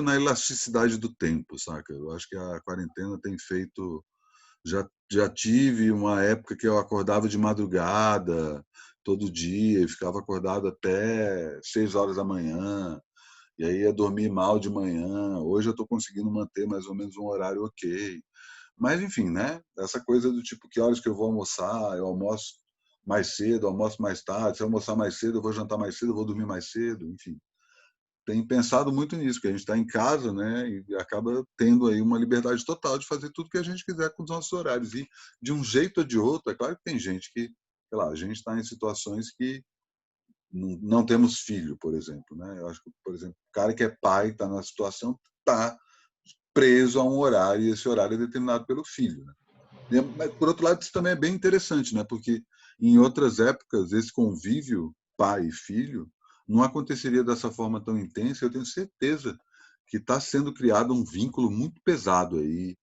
na elasticidade do tempo, saca? Eu acho que a quarentena tem feito. Já tive uma época que eu acordava de madrugada, todo dia, e ficava acordado até 6 horas da manhã, e aí ia dormir mal de manhã. Hoje eu estou conseguindo manter mais ou menos um horário ok. Mas, enfim, né? Essa coisa do tipo, que horas que eu vou almoçar, eu almoço mais cedo, almoço mais tarde, se eu almoçar mais cedo, eu vou jantar mais cedo, eu vou dormir mais cedo, enfim. Tenho pensado muito nisso, que a gente está em casa, né, e acaba tendo aí uma liberdade total de fazer tudo que a gente quiser com os nossos horários. E, de um jeito ou de outro, é claro que tem gente que, sei lá, a gente está em situações que não temos filho, por exemplo, né? Eu acho que, por exemplo, o cara que é pai está na situação, está preso a um horário, e esse horário é determinado pelo filho, né? Mas, por outro lado, isso também é bem interessante, né? Porque em outras épocas, esse convívio pai e filho não aconteceria dessa forma tão intensa. Eu tenho certeza que está sendo criado um vínculo muito pesado aí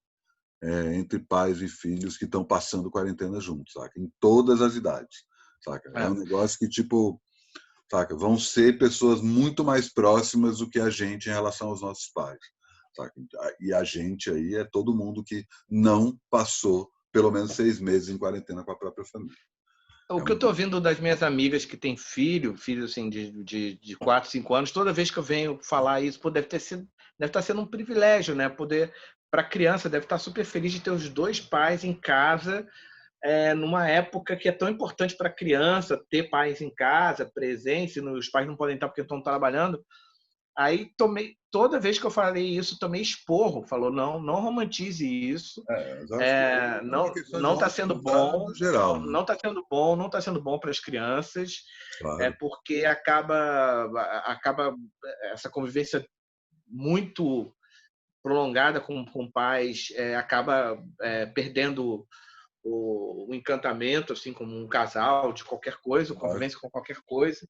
entre pais e filhos que estão passando quarentena juntos, saca? Em todas as idades, saca? É um negócio que, tipo, saca? Vão ser pessoas muito mais próximas do que a gente em relação aos nossos pais, saca? E a gente aí é todo mundo que não passou pelo menos 6 meses em quarentena com a própria família. O que eu estou vendo das minhas amigas que têm filho assim, de 4, 5 anos, toda vez que eu venho falar isso, pô, deve estar sendo um privilégio, né? Poder, para a criança, deve estar super feliz de ter os dois pais em casa, numa época que é tão importante para a criança, ter pais em casa, presentes, os pais não podem estar porque estão trabalhando. Aí toda vez que eu falei isso, tomei esporro. Falou, não romantize isso. É uma questão de Não está sendo romantizar bom, no geral, né? não está sendo bom para as crianças, Claro. porque acaba essa convivência muito prolongada com pais, acaba perdendo o encantamento, assim, como um casal de qualquer coisa, convivência com qualquer coisa,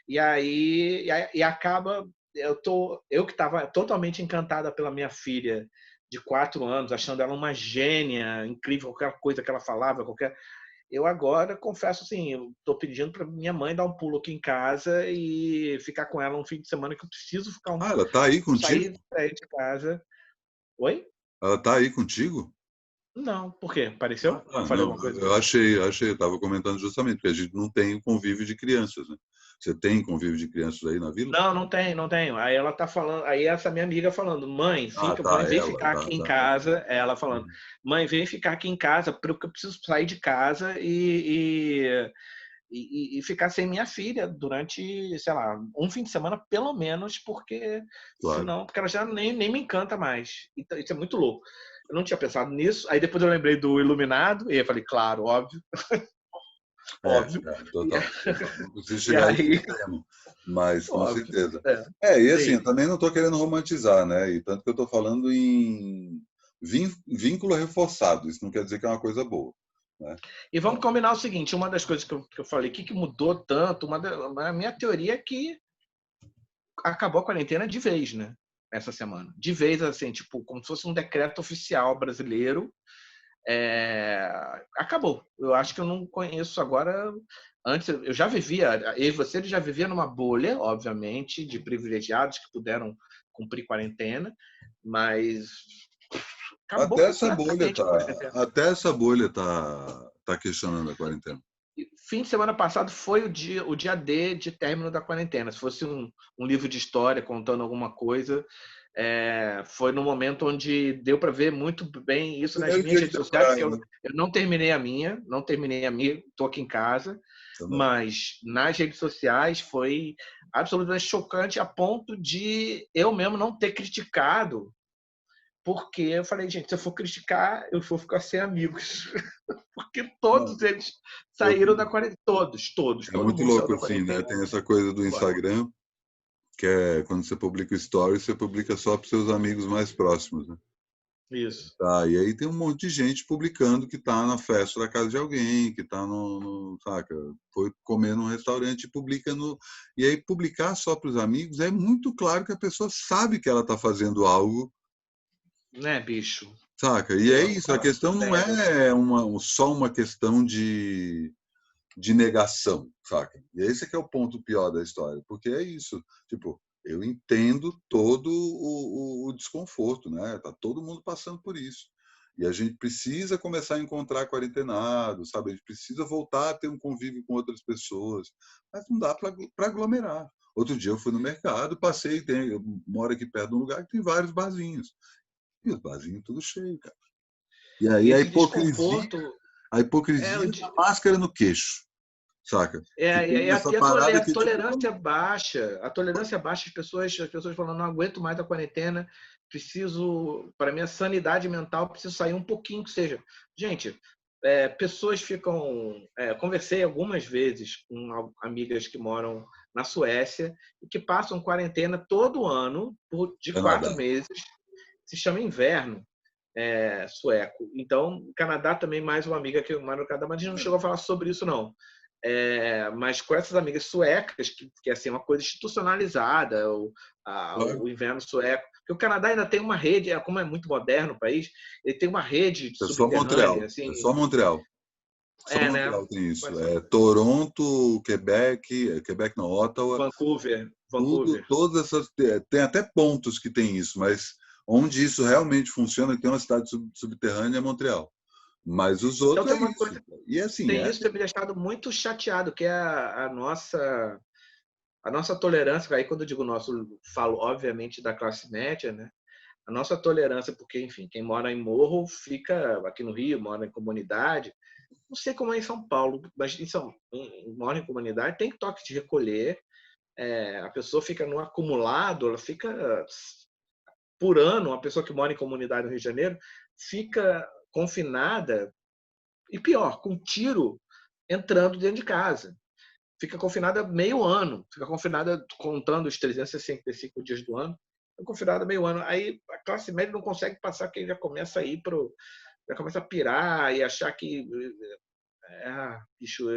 e aí acaba. Eu que estava totalmente encantada pela minha filha de 4 anos, achando ela uma gênia, incrível, qualquer coisa que ela falava, eu agora confesso assim, eu estou pedindo para minha mãe dar um pulo aqui em casa e ficar com ela um fim de semana que eu preciso ficar Ela tá aí contigo? sair de casa. Oi? Ela tá aí contigo? Não, por quê? Apareceu? Eu falei Não, alguma coisa? eu achei, eu estava comentando justamente, porque a gente não tem convívio de crianças, né? Você tem convívio de crianças aí na vila? Não tenho. Aí ela tá falando, aí essa minha amiga falando, mãe, vem Ela, ficar aqui em casa. Ela falando, mãe, vem ficar aqui em casa, porque eu preciso sair de casa e ficar sem minha filha durante, sei lá, um fim de semana pelo menos, porque Claro. senão, porque ela já nem me encanta mais. Então, isso é muito louco. Eu não tinha pensado nisso. Aí depois eu lembrei do Iluminado e eu falei, claro, óbvio. Óbvio. Total. Não precisa E chegar a esse aí, extremo, mas com óbvio. certeza. E assim, Sim. eu também não estou querendo romantizar, né? E tanto que eu estou falando em vínculo reforçado. Isso não quer dizer que é uma coisa boa, né? E vamos combinar o seguinte, uma das coisas que eu falei, o que mudou tanto, a minha teoria é que acabou a quarentena de vez, né? Essa semana. De vez, assim, tipo, como se fosse um decreto oficial brasileiro. Acabou. Eu acho que eu não conheço agora. Antes, eu já vivia, eu e você já vivia numa bolha, obviamente, de privilegiados que puderam cumprir quarentena, mas acabou Até essa bolha completamente a tá, quarentena. até essa bolha tá questionando a quarentena. Fim de semana passado foi o dia D de término da quarentena. Se fosse um livro de história contando alguma coisa, foi no momento onde deu para ver muito bem isso nas Primeiro minhas dia de redes sociais, porque temporada, né? eu não terminei a minha, estou aqui em casa, Também. mas nas redes sociais foi absolutamente chocante a ponto de eu mesmo não ter criticado, porque eu falei, gente, se eu for criticar, eu vou ficar sem amigos. Porque Não, todos eles saíram da outro- quarentena. Todos, é todo muito mundo saiu louco da assim, né? quarentena. Tem essa coisa do Agora. Instagram, que é quando você publica o story, você publica só para seus amigos mais próximos, né? Isso. Tá, e aí tem um monte de gente publicando que tá na festa da casa de alguém, que tá saca, foi comer num restaurante e publica no. E aí publicar só para os amigos é muito claro que a pessoa sabe que ela tá fazendo algo, Né, bicho? saca? E é Pô, isso, a fala questão não sério. é só uma questão de negação, saca? E esse que é o ponto pior da história, porque é isso, tipo, eu entendo todo o desconforto, né? Tá todo mundo passando por isso. E a gente precisa começar a encontrar quarentenados, sabe? A gente precisa voltar a ter um convívio com outras pessoas, mas não dá para aglomerar. Outro dia eu fui no mercado, passei, eu moro aqui perto de um lugar que tem vários barzinhos. E os barzinhos tudo cheio, cara. E E aí esse desconforto a é, hipocrisia da máscara no queixo, saca? Que tem essa e parada a que, tipo, tolerância baixa. A tolerância baixa, as pessoas falando, não aguento mais a quarentena, preciso, para minha sanidade mental, preciso sair um pouquinho que seja. Gente, pessoas ficam. Conversei algumas vezes com amigas que moram na Suécia e que passam quarentena todo ano de Canadá. 4 meses. Se chama inverno sueco. Então, Canadá também, mais uma amiga que mora no Canadá, mas a gente não chegou a falar sobre isso, não. Mas com essas amigas suecas, que é assim, uma coisa institucionalizada, Claro. o inverno sueco. Porque o Canadá ainda tem uma rede, como é muito moderno o país, ele tem uma rede É só Montreal. subterrânea, assim, É só Montreal. Só né? Montreal tem isso. É Toronto, Quebec, Quebec não, Ottawa, tudo, Vancouver. todas essas. Tem até pontos que tem isso, mas onde isso realmente funciona, que tem uma cidade subterrânea, é Montreal. Mas os Então outros tem é uma isso. coisa, E assim, tem isso que tem me deixado muito chateado, que é a nossa tolerância, aí quando eu digo nosso, falo obviamente da classe média, né? A nossa tolerância, porque, enfim, quem mora em morro fica aqui no Rio, mora em comunidade. Não sei como é em São Paulo, mas mora em comunidade, tem toque de recolher. A pessoa fica no acumulado, ela fica por ano, uma pessoa que mora em comunidade no Rio de Janeiro fica confinada, e pior, com tiro entrando dentro de casa. Fica confinada meio ano, fica confinada contando os 365 dias do ano, fica confinada meio ano. Aí a classe média não consegue passar, que já começa a ir já começa a pirar e achar que bicho,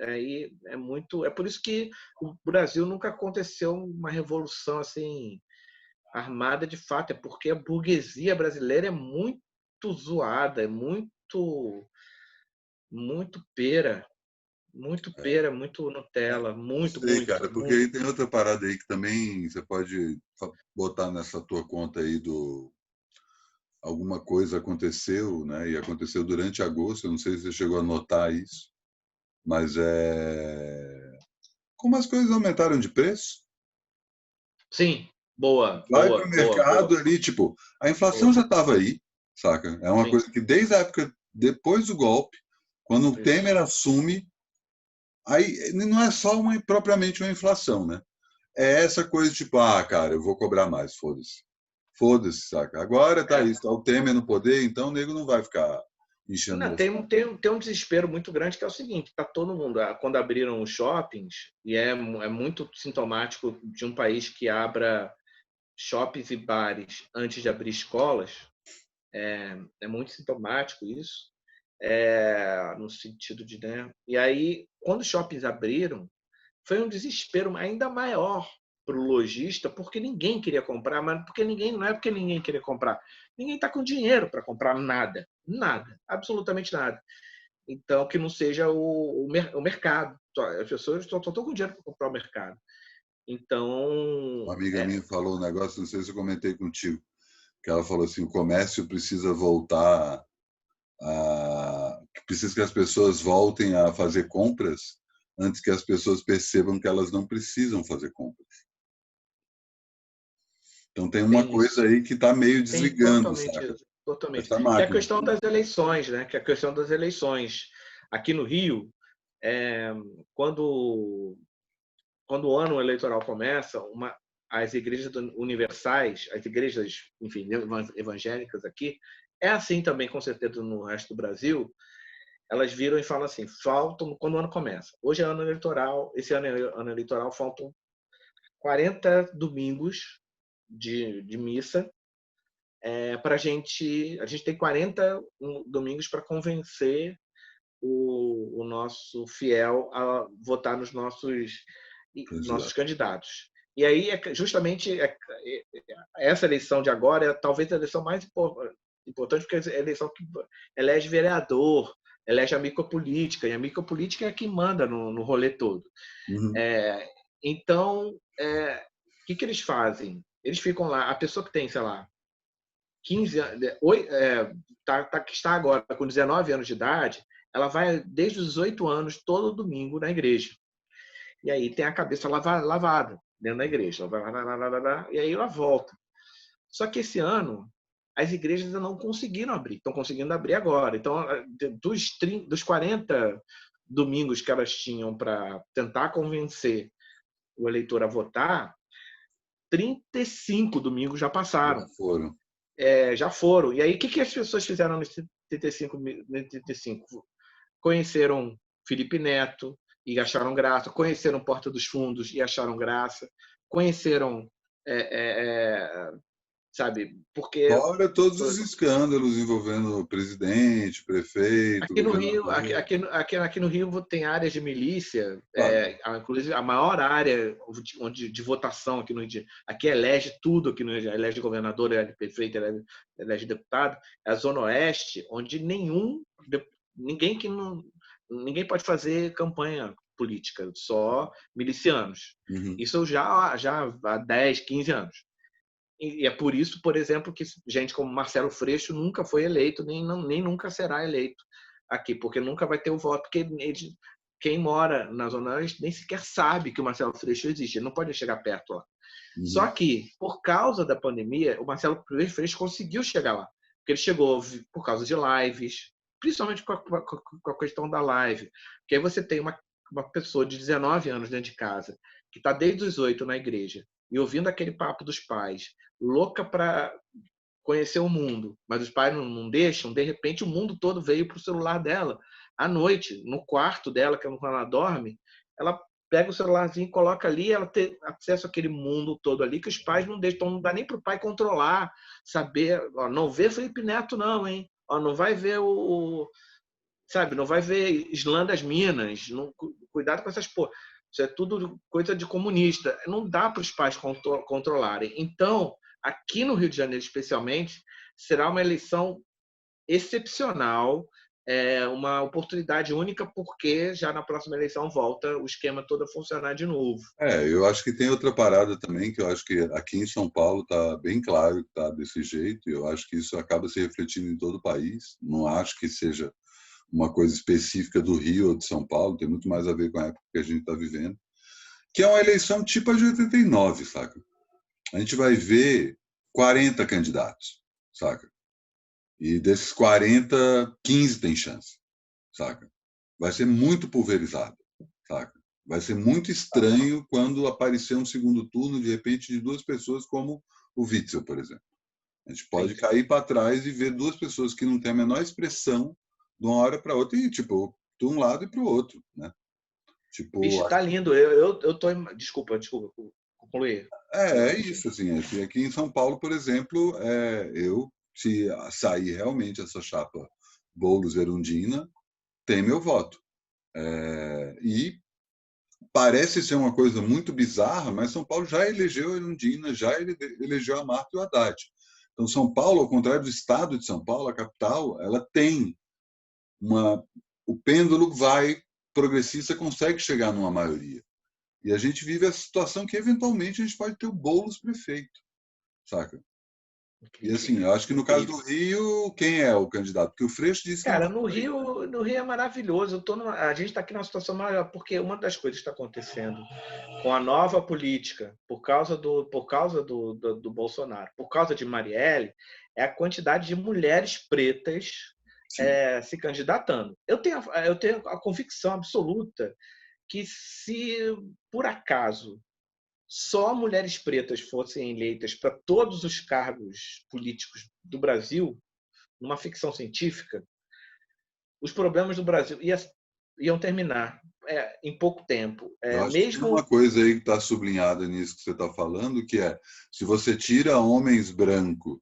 aí é muito. É por isso que o Brasil nunca aconteceu uma revolução assim armada de fato, é porque a burguesia brasileira é muito zoada, é muito pera, muito Nutella, não muito, sei, muito, cara, porque aí muito. tem outra parada aí que também você pode botar nessa tua conta aí do alguma coisa aconteceu, né? E aconteceu durante agosto, eu não sei se você chegou a notar isso, mas como as coisas aumentaram de preço, Sim, boa, vai para boa, o boa, boa, mercado ali, tipo, a inflação boa. já estava aí, saca? É uma Sim, coisa que desde a época depois do golpe, quando o isso. Temer assume, aí não é só propriamente uma inflação, né? É essa coisa tipo, cara, eu vou cobrar mais, foda-se. Foda-se, saca? Agora tá É. isso, tá o Temer no poder, então o nego não vai ficar enchendo Não, você. tem um desespero muito grande que é o seguinte: tá todo mundo, quando abriram os shoppings, e é muito sintomático de um país que abra shoppings e bares antes de abrir escolas, é muito sintomático isso, no sentido de, né? E aí, quando os shoppings abriram, foi um desespero ainda maior, para o lojista porque ninguém queria comprar, mas porque não é porque ninguém queria comprar. Ninguém está com dinheiro para comprar nada. Nada. Absolutamente nada. Então, que não seja o mercado. As pessoas só estão com dinheiro para comprar o mercado. Então. Uma amiga minha falou um negócio, não sei se eu comentei contigo, que ela falou assim: o comércio precisa voltar precisa que as pessoas voltem a fazer compras antes que as pessoas percebam que elas não precisam fazer compras. Então tem uma coisa aí que está meio desligando, sabe? Totalmente. Essa Que é a máquina. questão das eleições, né? Que é a questão das eleições. Aqui no Rio, quando o ano eleitoral começa, as igrejas universais, as igrejas, enfim, evangélicas aqui, é assim também, com certeza, no resto do Brasil, elas viram e falam assim, faltam, quando o ano começa. Hoje é ano eleitoral, esse ano é ano eleitoral, faltam 40 domingos de missa para a gente tem 40 domingos para convencer o nosso fiel a votar nos nossos candidatos. E aí, justamente, essa eleição de agora é talvez a eleição mais importante, porque é a eleição que elege vereador, elege a micropolítica, e a micropolítica é a que manda no rolê todo. Uhum. Então, o que eles fazem? Eles ficam lá, a pessoa que tem, sei lá, 15 anos, que está agora com 19 anos de idade, ela vai desde os 18 anos, todo domingo, na igreja. E aí tem a cabeça lavada dentro da igreja. E aí ela volta. Só que esse ano, as igrejas ainda não conseguiram abrir. Estão conseguindo abrir agora. Então, dos 40 domingos que elas tinham para tentar convencer o eleitor a votar, 35 domingos já passaram. Já foram. Já foram. E aí, o que as pessoas fizeram nesses 35? Conheceram Felipe Neto e acharam graça, conheceram Porta dos Fundos e acharam graça, conheceram, sabe, porque... Fora todos os escândalos envolvendo o presidente, prefeito, aqui no Rio, governador. aqui no Rio tem áreas de milícia, inclusive a maior área de votação aqui no Rio. Aqui elege tudo, aqui no Rio, elege governador, elege prefeito, elege deputado. É a Zona Oeste, onde ninguém pode fazer campanha política, só milicianos. Uhum. Isso já há 10, 15 anos. E é por isso, por exemplo, que gente como Marcelo Freixo nunca foi eleito, nem nunca será eleito aqui, porque nunca vai ter o voto, porque quem mora na Zona Oeste nem sequer sabe que o Marcelo Freixo existe, ele não pode chegar perto lá. Uhum. Só que, por causa da pandemia, o Marcelo Freixo conseguiu chegar lá, porque ele chegou por causa de lives, principalmente com a questão da live, porque aí você tem uma pessoa de 19 anos dentro de casa, que está desde os 8 na igreja, e ouvindo aquele papo dos pais, louca para conhecer o mundo, mas os pais não deixam, de repente o mundo todo veio para o celular dela. À noite, no quarto dela, que quando ela dorme, ela pega o celularzinho, coloca ali, ela tem acesso àquele mundo todo ali, que os pais não deixam, então não dá nem para o pai controlar, saber, não vê Felipe Neto não, hein? Não vai ver sabe, não vai ver Islã das Minas, cuidado com essas porra. Isso é tudo coisa de comunista. Não dá para os pais controlarem. Então, aqui no Rio de Janeiro, especialmente, será uma eleição excepcional, uma oportunidade única, porque já na próxima eleição volta o esquema todo a funcionar de novo. Eu acho que tem outra parada também, que eu acho que aqui em São Paulo está bem claro que está desse jeito, e eu acho que isso acaba se refletindo em todo o país. Não acho que seja uma coisa específica do Rio ou de São Paulo, tem muito mais a ver com a época que a gente está vivendo, que é uma eleição tipo a de 89, saca? A gente vai ver 40 candidatos, saca? E desses 40, 15 tem chance, saca? Vai ser muito pulverizado, saca? Vai ser muito estranho quando aparecer um segundo turno, de repente, de duas pessoas como o Witzel, por exemplo. A gente pode cair para trás e ver duas pessoas que não têm a menor expressão de uma hora para outra, e tipo, de um lado e para o outro, né? Tipo, bicho, tá lindo. Eu tô... Desculpa, concluir. É isso, assim, aqui em São Paulo, por exemplo, se sair realmente essa chapa Boulos-Erundina, tem meu voto. E parece ser uma coisa muito bizarra, mas São Paulo já elegeu a Erundina, já elegeu a Marta e o Haddad. Então, São Paulo, ao contrário do estado de São Paulo, a capital, ela tem o pêndulo vai progressista, consegue chegar numa maioria. E a gente vive a situação que, eventualmente, a gente pode ter o Boulos prefeito, saca? E assim, eu acho que no caso do Rio, quem é o candidato? Porque o Freixo disse que Cara, não vai. No Rio é maravilhoso. A gente está aqui numa situação maior, porque uma das coisas que está acontecendo com a nova política, por causa do Bolsonaro, por causa de Marielle, é a quantidade de mulheres pretas se candidatando. Eu tenho a convicção absoluta que, se por acaso só mulheres pretas fossem eleitas para todos os cargos políticos do Brasil, numa ficção científica, os problemas do Brasil iam terminar em pouco tempo. Eu acho que tem uma coisa aí que está sublinhada nisso que você está falando, que é, se você tira homens brancos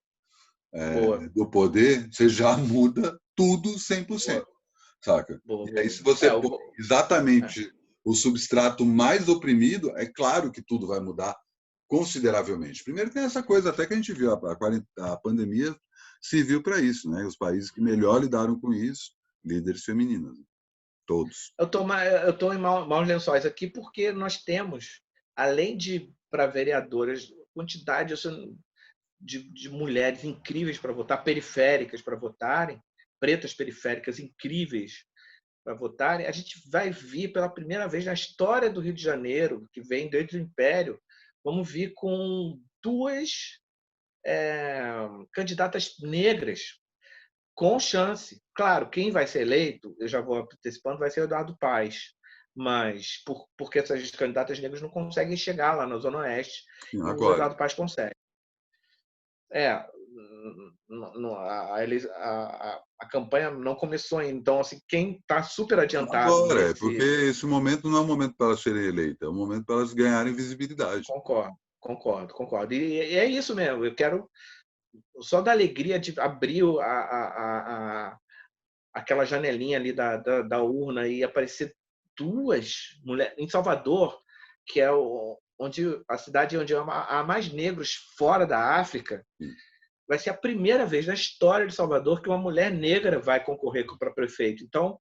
do poder, você já muda tudo 100%, saca? E aí, se você põe exatamente o substrato mais oprimido, é claro que tudo vai mudar consideravelmente. Primeiro tem essa coisa, até que a gente viu, a pandemia serviu para isso, né? Os países que melhor lidaram com isso, líderes femininas, todos. Eu estou em maus lençóis aqui porque nós temos, além de para vereadoras, quantidade de mulheres incríveis para votar, periféricas para votarem, pretas periféricas incríveis para votarem. A gente vai vir pela primeira vez na história do Rio de Janeiro, que vem desde o Império, vamos vir com 2 candidatas negras com chance. Claro, quem vai ser eleito, eu já vou antecipando, vai ser o Eduardo Paes. Mas porque essas candidatas negras não conseguem chegar lá na Zona Oeste, e o Eduardo Paes consegue. A campanha não começou ainda. Então, assim, quem está super adiantado... Agora, porque esse momento não é um momento para elas serem eleitas, é um momento para elas ganharem visibilidade. Concordo. E é isso mesmo. Eu quero... Só da alegria de abrir aquela janelinha ali da urna e aparecer 2 mulheres em Salvador, que é a cidade onde há mais negros fora da África. Vai ser a primeira vez na história de Salvador que uma mulher negra vai concorrer para prefeito. Então,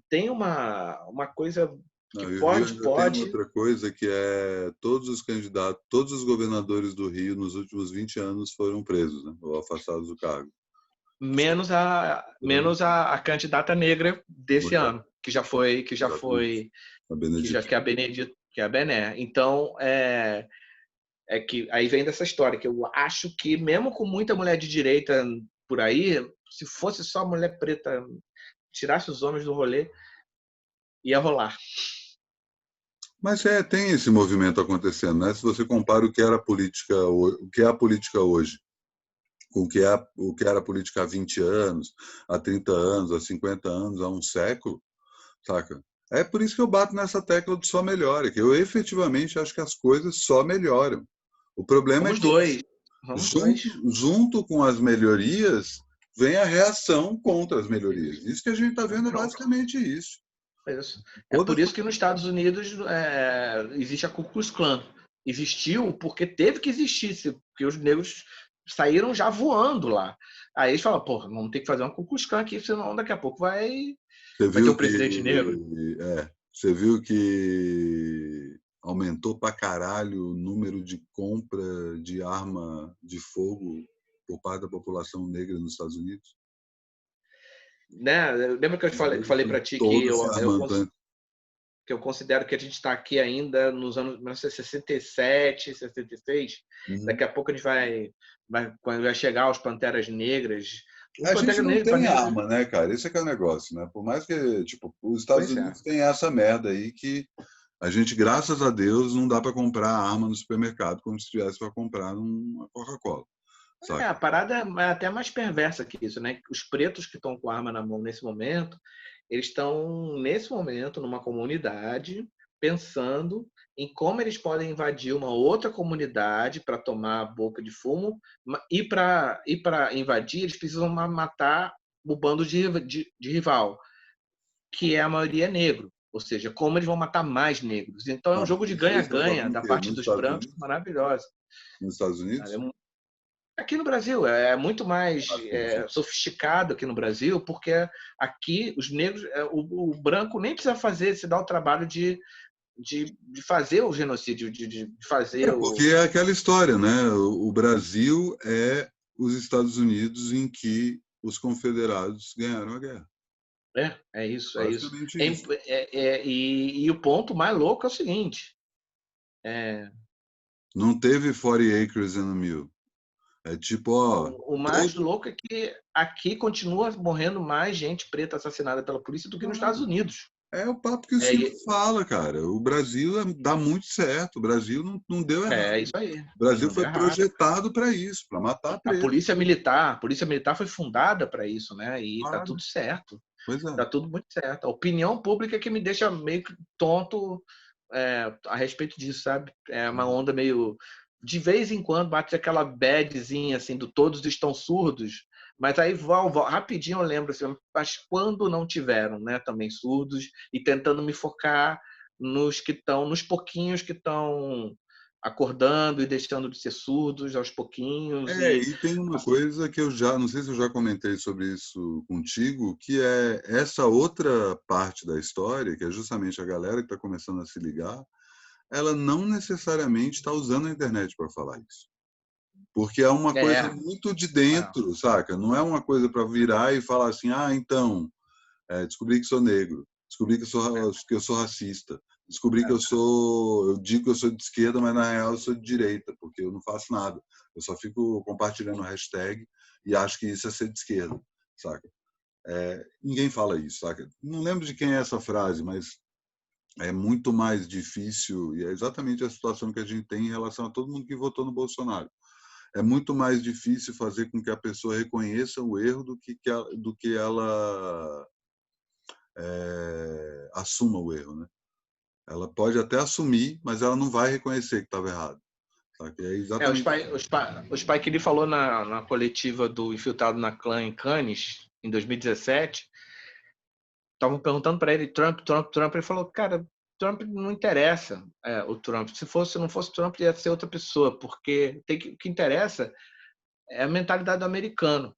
tem uma coisa que pode... Tem outra coisa que é todos os candidatos, todos os governadores do Rio nos últimos 20 anos foram presos, né, ou afastados do cargo. Menos a candidata negra desse ano, que é a Bené. Então, que aí vem dessa história, que eu acho que, mesmo com muita mulher de direita por aí, se fosse só mulher preta, tirasse os homens do rolê, ia rolar. Mas tem esse movimento acontecendo, né? Se você compara o que era a política hoje com o que era a política há 20 anos, há 30 anos, há 50 anos, há um século, saca? É por isso que eu bato nessa tecla do só melhora, que eu efetivamente acho que as coisas só melhoram. O problema Vamos é que, junto com as melhorias, vem a reação contra as melhorias. Isso que a gente está vendo é basicamente isso. É por isso que nos Estados Unidos existe a Ku Klux Klan. Existiu porque teve que existir, porque os negros saíram já voando lá. Aí eles falam, pô, vamos ter que fazer uma Ku Klux Klan aqui, senão daqui a pouco vai ter um presidente negro. Você viu que aumentou pra caralho o número de compra de arma de fogo por parte da população negra nos Estados Unidos? Né? Lembra que eu falei para ti que eu considero que a gente está aqui ainda nos anos 1967, 66. Daqui a pouco a gente quando vai chegar os Panteras Negras. A gente não tem arma, né, cara? Esse é que é o negócio, né? Por mais que, os Estados Unidos têm essa merda aí que a gente, graças a Deus, não dá para comprar arma no supermercado como se tivesse para comprar uma Coca-Cola. A parada é até mais perversa que isso, né? Os pretos que estão com arma na mão nesse momento, eles estão, nesse momento, numa comunidade, pensando em como eles podem invadir uma outra comunidade para tomar a boca de fumo, e para invadir, eles precisam matar o bando de rival, que é a maioria negro. Ou seja, como eles vão matar mais negros. Então é um jogo de Isso aí você tá ganha-ganha falando o da quê? parte Nos dos Estados brancos, Unidos? maravilhosa. Nos Estados Sabe? Unidos? Aqui no Brasil é muito mais Ah, sim, sim. sofisticado aqui no Brasil, porque aqui os negros, o branco nem precisa se dar o trabalho de fazer o genocídio, de fazer Porque é aquela história, né? O Brasil é os Estados Unidos em que os confederados ganharam a guerra. É isso, é isso. Basicamente isso. E o ponto mais louco é o seguinte: é, Não teve 40 acres and a mule. É tipo, ó, o mais louco é que aqui continua morrendo mais gente preta assassinada pela polícia do que nos Estados Unidos. é o papo que o senhor É, fala, cara. O Brasil dá muito certo. O Brasil não deu errado. é isso aí. O Brasil Não deu foi errado. projetado para isso, para matar preto. A polícia militar foi fundada para isso, né? E tá Claro. tudo certo. Pois é. Tá tudo muito certo. A opinião pública é que me deixa meio que tonto a respeito disso, sabe? É uma onda meio. De vez em quando bate aquela badzinha assim do todos estão surdos, mas aí rapidinho eu lembro assim, mas quando não tiveram, né, também surdos e tentando me focar nos pouquinhos que estão acordando e deixando de ser surdos aos pouquinhos e E tem uma coisa que eu já, não sei se eu já comentei sobre isso contigo, que é essa outra parte da história, que é justamente a galera que está começando a se ligar, ela não necessariamente está usando a internet para falar isso. Porque é uma é, coisa muito de é, dentro, saca? Não é uma coisa para virar e falar assim, então, descobri que sou negro, descobri que eu sou racista, descobri que eu digo que eu sou de esquerda, mas na real eu sou de direita, porque eu não faço nada. Eu só fico compartilhando hashtag e acho que isso é ser de esquerda, saca? Ninguém fala isso, saca? Não lembro de quem é essa frase, mas é muito mais difícil, e é exatamente a situação que a gente tem em relação a todo mundo que votou no Bolsonaro. É muito mais difícil fazer com que a pessoa reconheça o erro do que ela assuma o erro, né? Ela pode até assumir, mas ela não vai reconhecer que estava errado. Sabe? É exatamente. o Spike Lee falou na coletiva do Infiltrado na Clã em Cannes, em 2017. Estavam perguntando para ele, Trump. Ele falou, cara, Trump não interessa o Trump. Se não fosse Trump, ia ser outra pessoa, porque o que interessa é a mentalidade do americano.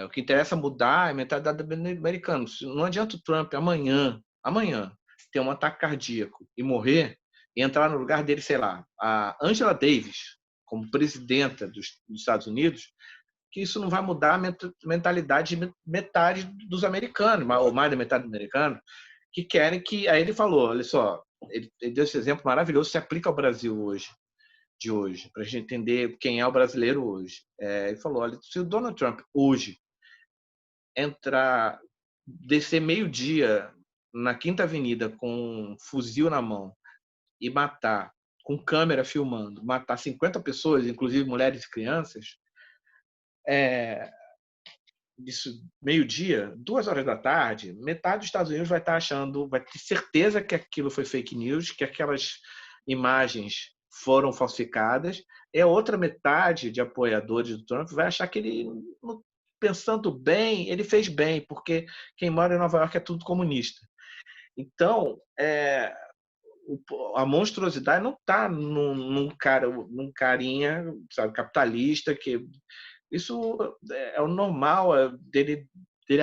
O que interessa mudar é a mentalidade do americano. Não adianta o Trump amanhã ter um ataque cardíaco e morrer e entrar no lugar dele, sei lá, a Angela Davis, como presidenta dos Estados Unidos, que isso não vai mudar a mentalidade de metade dos americanos, ou mais da metade dos americanos, que querem que... Aí ele falou, olha só, ele deu esse exemplo maravilhoso, se aplica ao Brasil de hoje, para a gente entender quem é o brasileiro hoje. Ele falou, olha, se o Donald Trump hoje descer meio-dia na Quinta Avenida com um fuzil na mão e matar, com câmera filmando, matar 50 pessoas, inclusive mulheres e crianças, isso meio-dia, 2 horas da tarde, metade dos Estados Unidos vai estar achando, vai ter certeza que aquilo foi fake news, que aquelas imagens foram falsificadas. A outra metade de apoiadores do Trump vai achar que ele, pensando bem, ele fez bem, porque quem mora em Nova York é tudo comunista. Então, a monstruosidade não está num carinha, sabe, capitalista que isso é o normal dele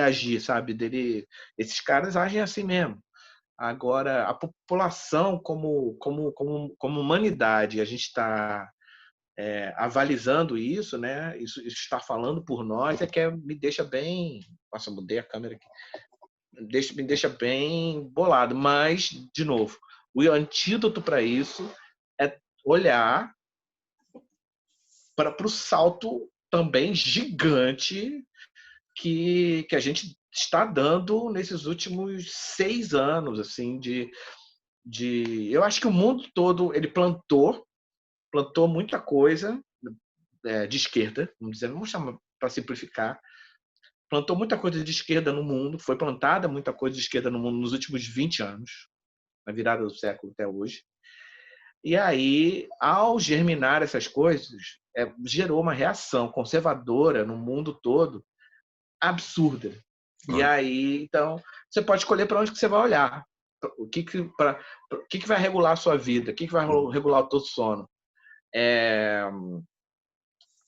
agir, sabe? Esses caras agem assim mesmo. Agora, a população como humanidade, a gente está avalizando isso, né? Isso está falando por nós, que me deixa bem... Nossa, mudei a câmera aqui. Me deixa bem bolado. Mas, de novo, o antídoto para isso é olhar para o salto também gigante que a gente está dando nesses últimos 6 anos, assim, eu acho que o mundo todo ele plantou muita coisa de esquerda, vamos chamar para simplificar, plantou muita coisa de esquerda no mundo, foi plantada muita coisa de esquerda no mundo nos últimos 20 anos, na virada do século até hoje. E aí, ao germinar essas coisas, gerou uma reação conservadora no mundo todo absurda. E aí, então, você pode escolher para onde que você vai olhar. que vai regular a sua vida? O que vai regular o teu sono? É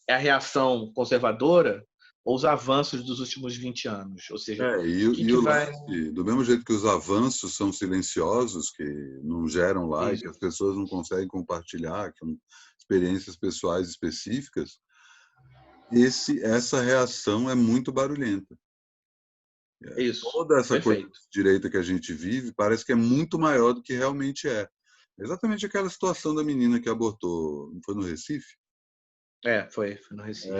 a reação conservadora ou os avanços dos últimos 20 anos? Ou seja, o que o vai... lance, do mesmo jeito que os avanços são silenciosos, que não geram like, as pessoas não conseguem compartilhar, que são experiências pessoais específicas, essa reação é muito barulhenta. Isso, toda essa perfeito. coisa de direita que a gente vive parece que é muito maior do que realmente é. Exatamente aquela situação da menina que abortou, não foi no Recife? Foi no Recife.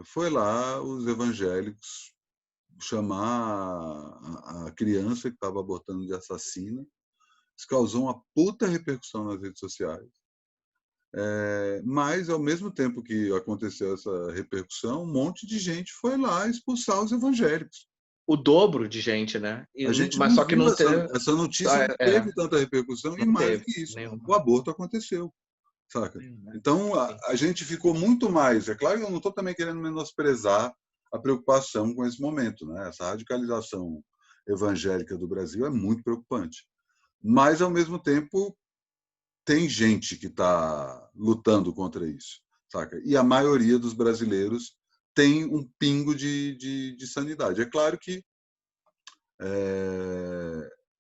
Foi lá os evangélicos chamar a criança que estava abortando de assassina. Isso causou uma puta repercussão nas redes sociais. Mas, ao mesmo tempo que aconteceu essa repercussão, um monte de gente foi lá expulsar os evangélicos. O dobro de gente, né? A gente mas não só que viu não teve... essa notícia, não teve tanta repercussão, e mais do que isso, o aborto aconteceu, saca? Então, a gente ficou muito mais... É claro que eu não estou também querendo menosprezar a preocupação com esse momento, né? Essa radicalização evangélica do Brasil é muito preocupante. Mas, ao mesmo tempo, tem gente que está lutando contra isso, saca? E a maioria dos brasileiros tem um pingo de sanidade. É claro que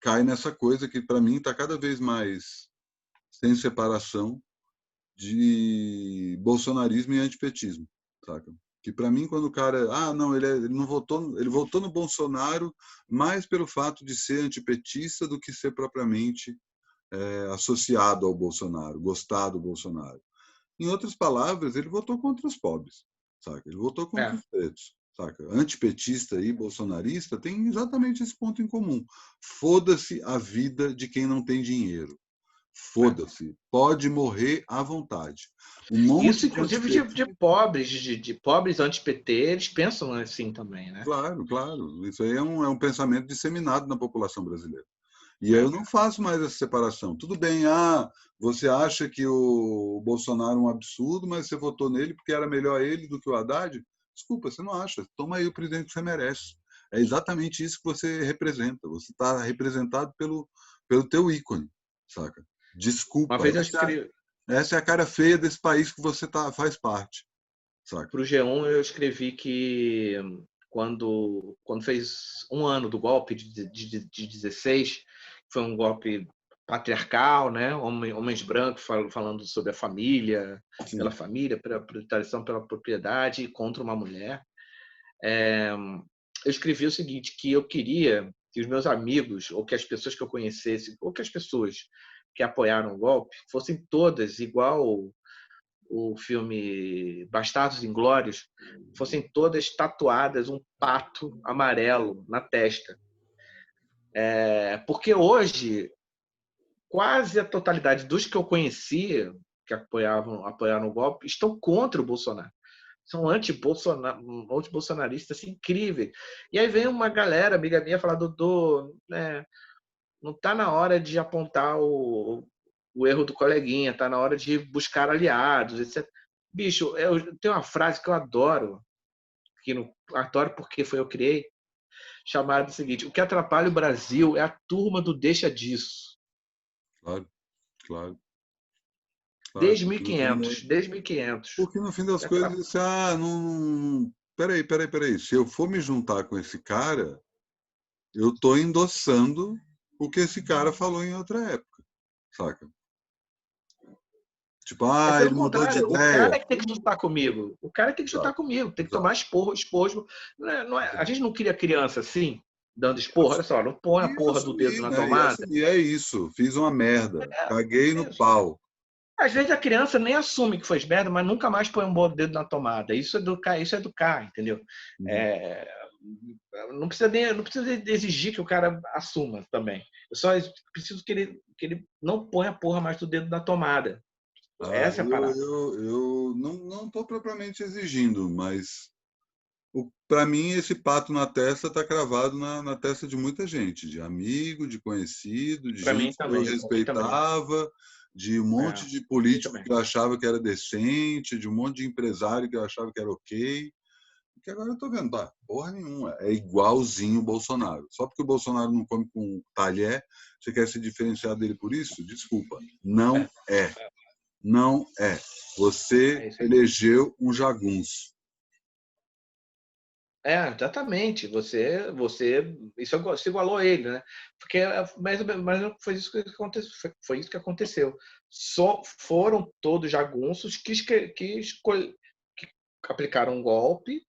cai nessa coisa que, para mim, está cada vez mais sem separação de bolsonarismo e antipetismo, saca? Que, para mim, quando o cara... não, ele não votou... Ele votou no Bolsonaro mais pelo fato de ser antipetista do que ser propriamente associado ao Bolsonaro, gostar do Bolsonaro. Em outras palavras, ele votou contra os pobres, saca? Ele votou contra os pretos. Saca? Antipetista e bolsonarista tem exatamente esse ponto em comum. Foda-se a vida de quem não tem dinheiro. Foda-se. Pode morrer à vontade. Isso, inclusive, de pobres, de pobres anti-PT, eles pensam assim também, né? Claro, claro. Isso aí é um pensamento disseminado na população brasileira. E eu não faço mais essa separação. Tudo bem, você acha que o Bolsonaro é um absurdo, mas você votou nele porque era melhor ele do que o Haddad? Desculpa, você não acha. Toma aí o presidente que você merece. É exatamente isso que você representa. Você está representado pelo teu ícone, saca? Desculpa. Uma vez eu escrevi... Essa é a cara feia desse país que você faz parte, saca? Para o G1 eu escrevi que quando fez um ano do golpe de 16, foi um golpe patriarcal, né? Homens brancos falando sobre a família, Sim. pela família, pela tradição, pela propriedade contra uma mulher. Eu escrevi o seguinte, que eu queria que os meus amigos, ou que as pessoas que eu conhecesse, ou que as pessoas que apoiaram o golpe, fossem todas igual o filme Bastardos Inglórios, fossem todas tatuadas um pato amarelo na testa. Porque hoje, quase a totalidade dos que eu conhecia, que apoiaram o golpe, estão contra o Bolsonaro. São anti-bolsonaristas assim, incríveis. E aí vem uma galera, amiga minha, falar, Dodô, não está na hora de apontar o erro do coleguinha, está na hora de buscar aliados, etc. Bicho, eu tenho uma frase que eu adoro, adoro porque foi eu que criei, chamada o seguinte: o que atrapalha o Brasil é a turma do deixa disso. Claro, claro. Desde 1500. Porque no fim das coisas, peraí. Se eu for me juntar com esse cara, eu estou endossando o que esse cara falou em outra época, saca? Tipo, ele mudou de ideia. O cara é que tem que juntar comigo. O cara tem que juntar comigo, tem que tomar esporro. A gente não cria criança assim, dando esporro. Olha só, não põe a porra do dedo na tomada. E é isso, fiz uma merda, caguei no pau. Às vezes a criança nem assume que fez merda, mas nunca mais põe um bom dedo na tomada. Isso é educar, entendeu? Não precisa exigir que o cara assuma também. Eu só preciso que ele não ponha a porra mais do dedo na tomada. Essa é a parada. Eu não estou propriamente exigindo, mas para mim esse pato na testa está cravado na testa de muita gente, de amigo, de conhecido, de gente que eu respeitava, de um monte de político que eu achava que era decente, de um monte de empresário que eu achava que era ok. Que agora eu tô vendo, pá, porra nenhuma. É igualzinho o Bolsonaro. Só porque o Bolsonaro não come com talher, você quer se diferenciar dele por isso? Desculpa. Não é. Não é. Você É isso aí. elegeu um jagunço. Exatamente. Isso se igualou a ele, né? Porque mas não foi isso que aconteceu. Foi isso que aconteceu. Só foram todos jagunços que aplicaram um golpe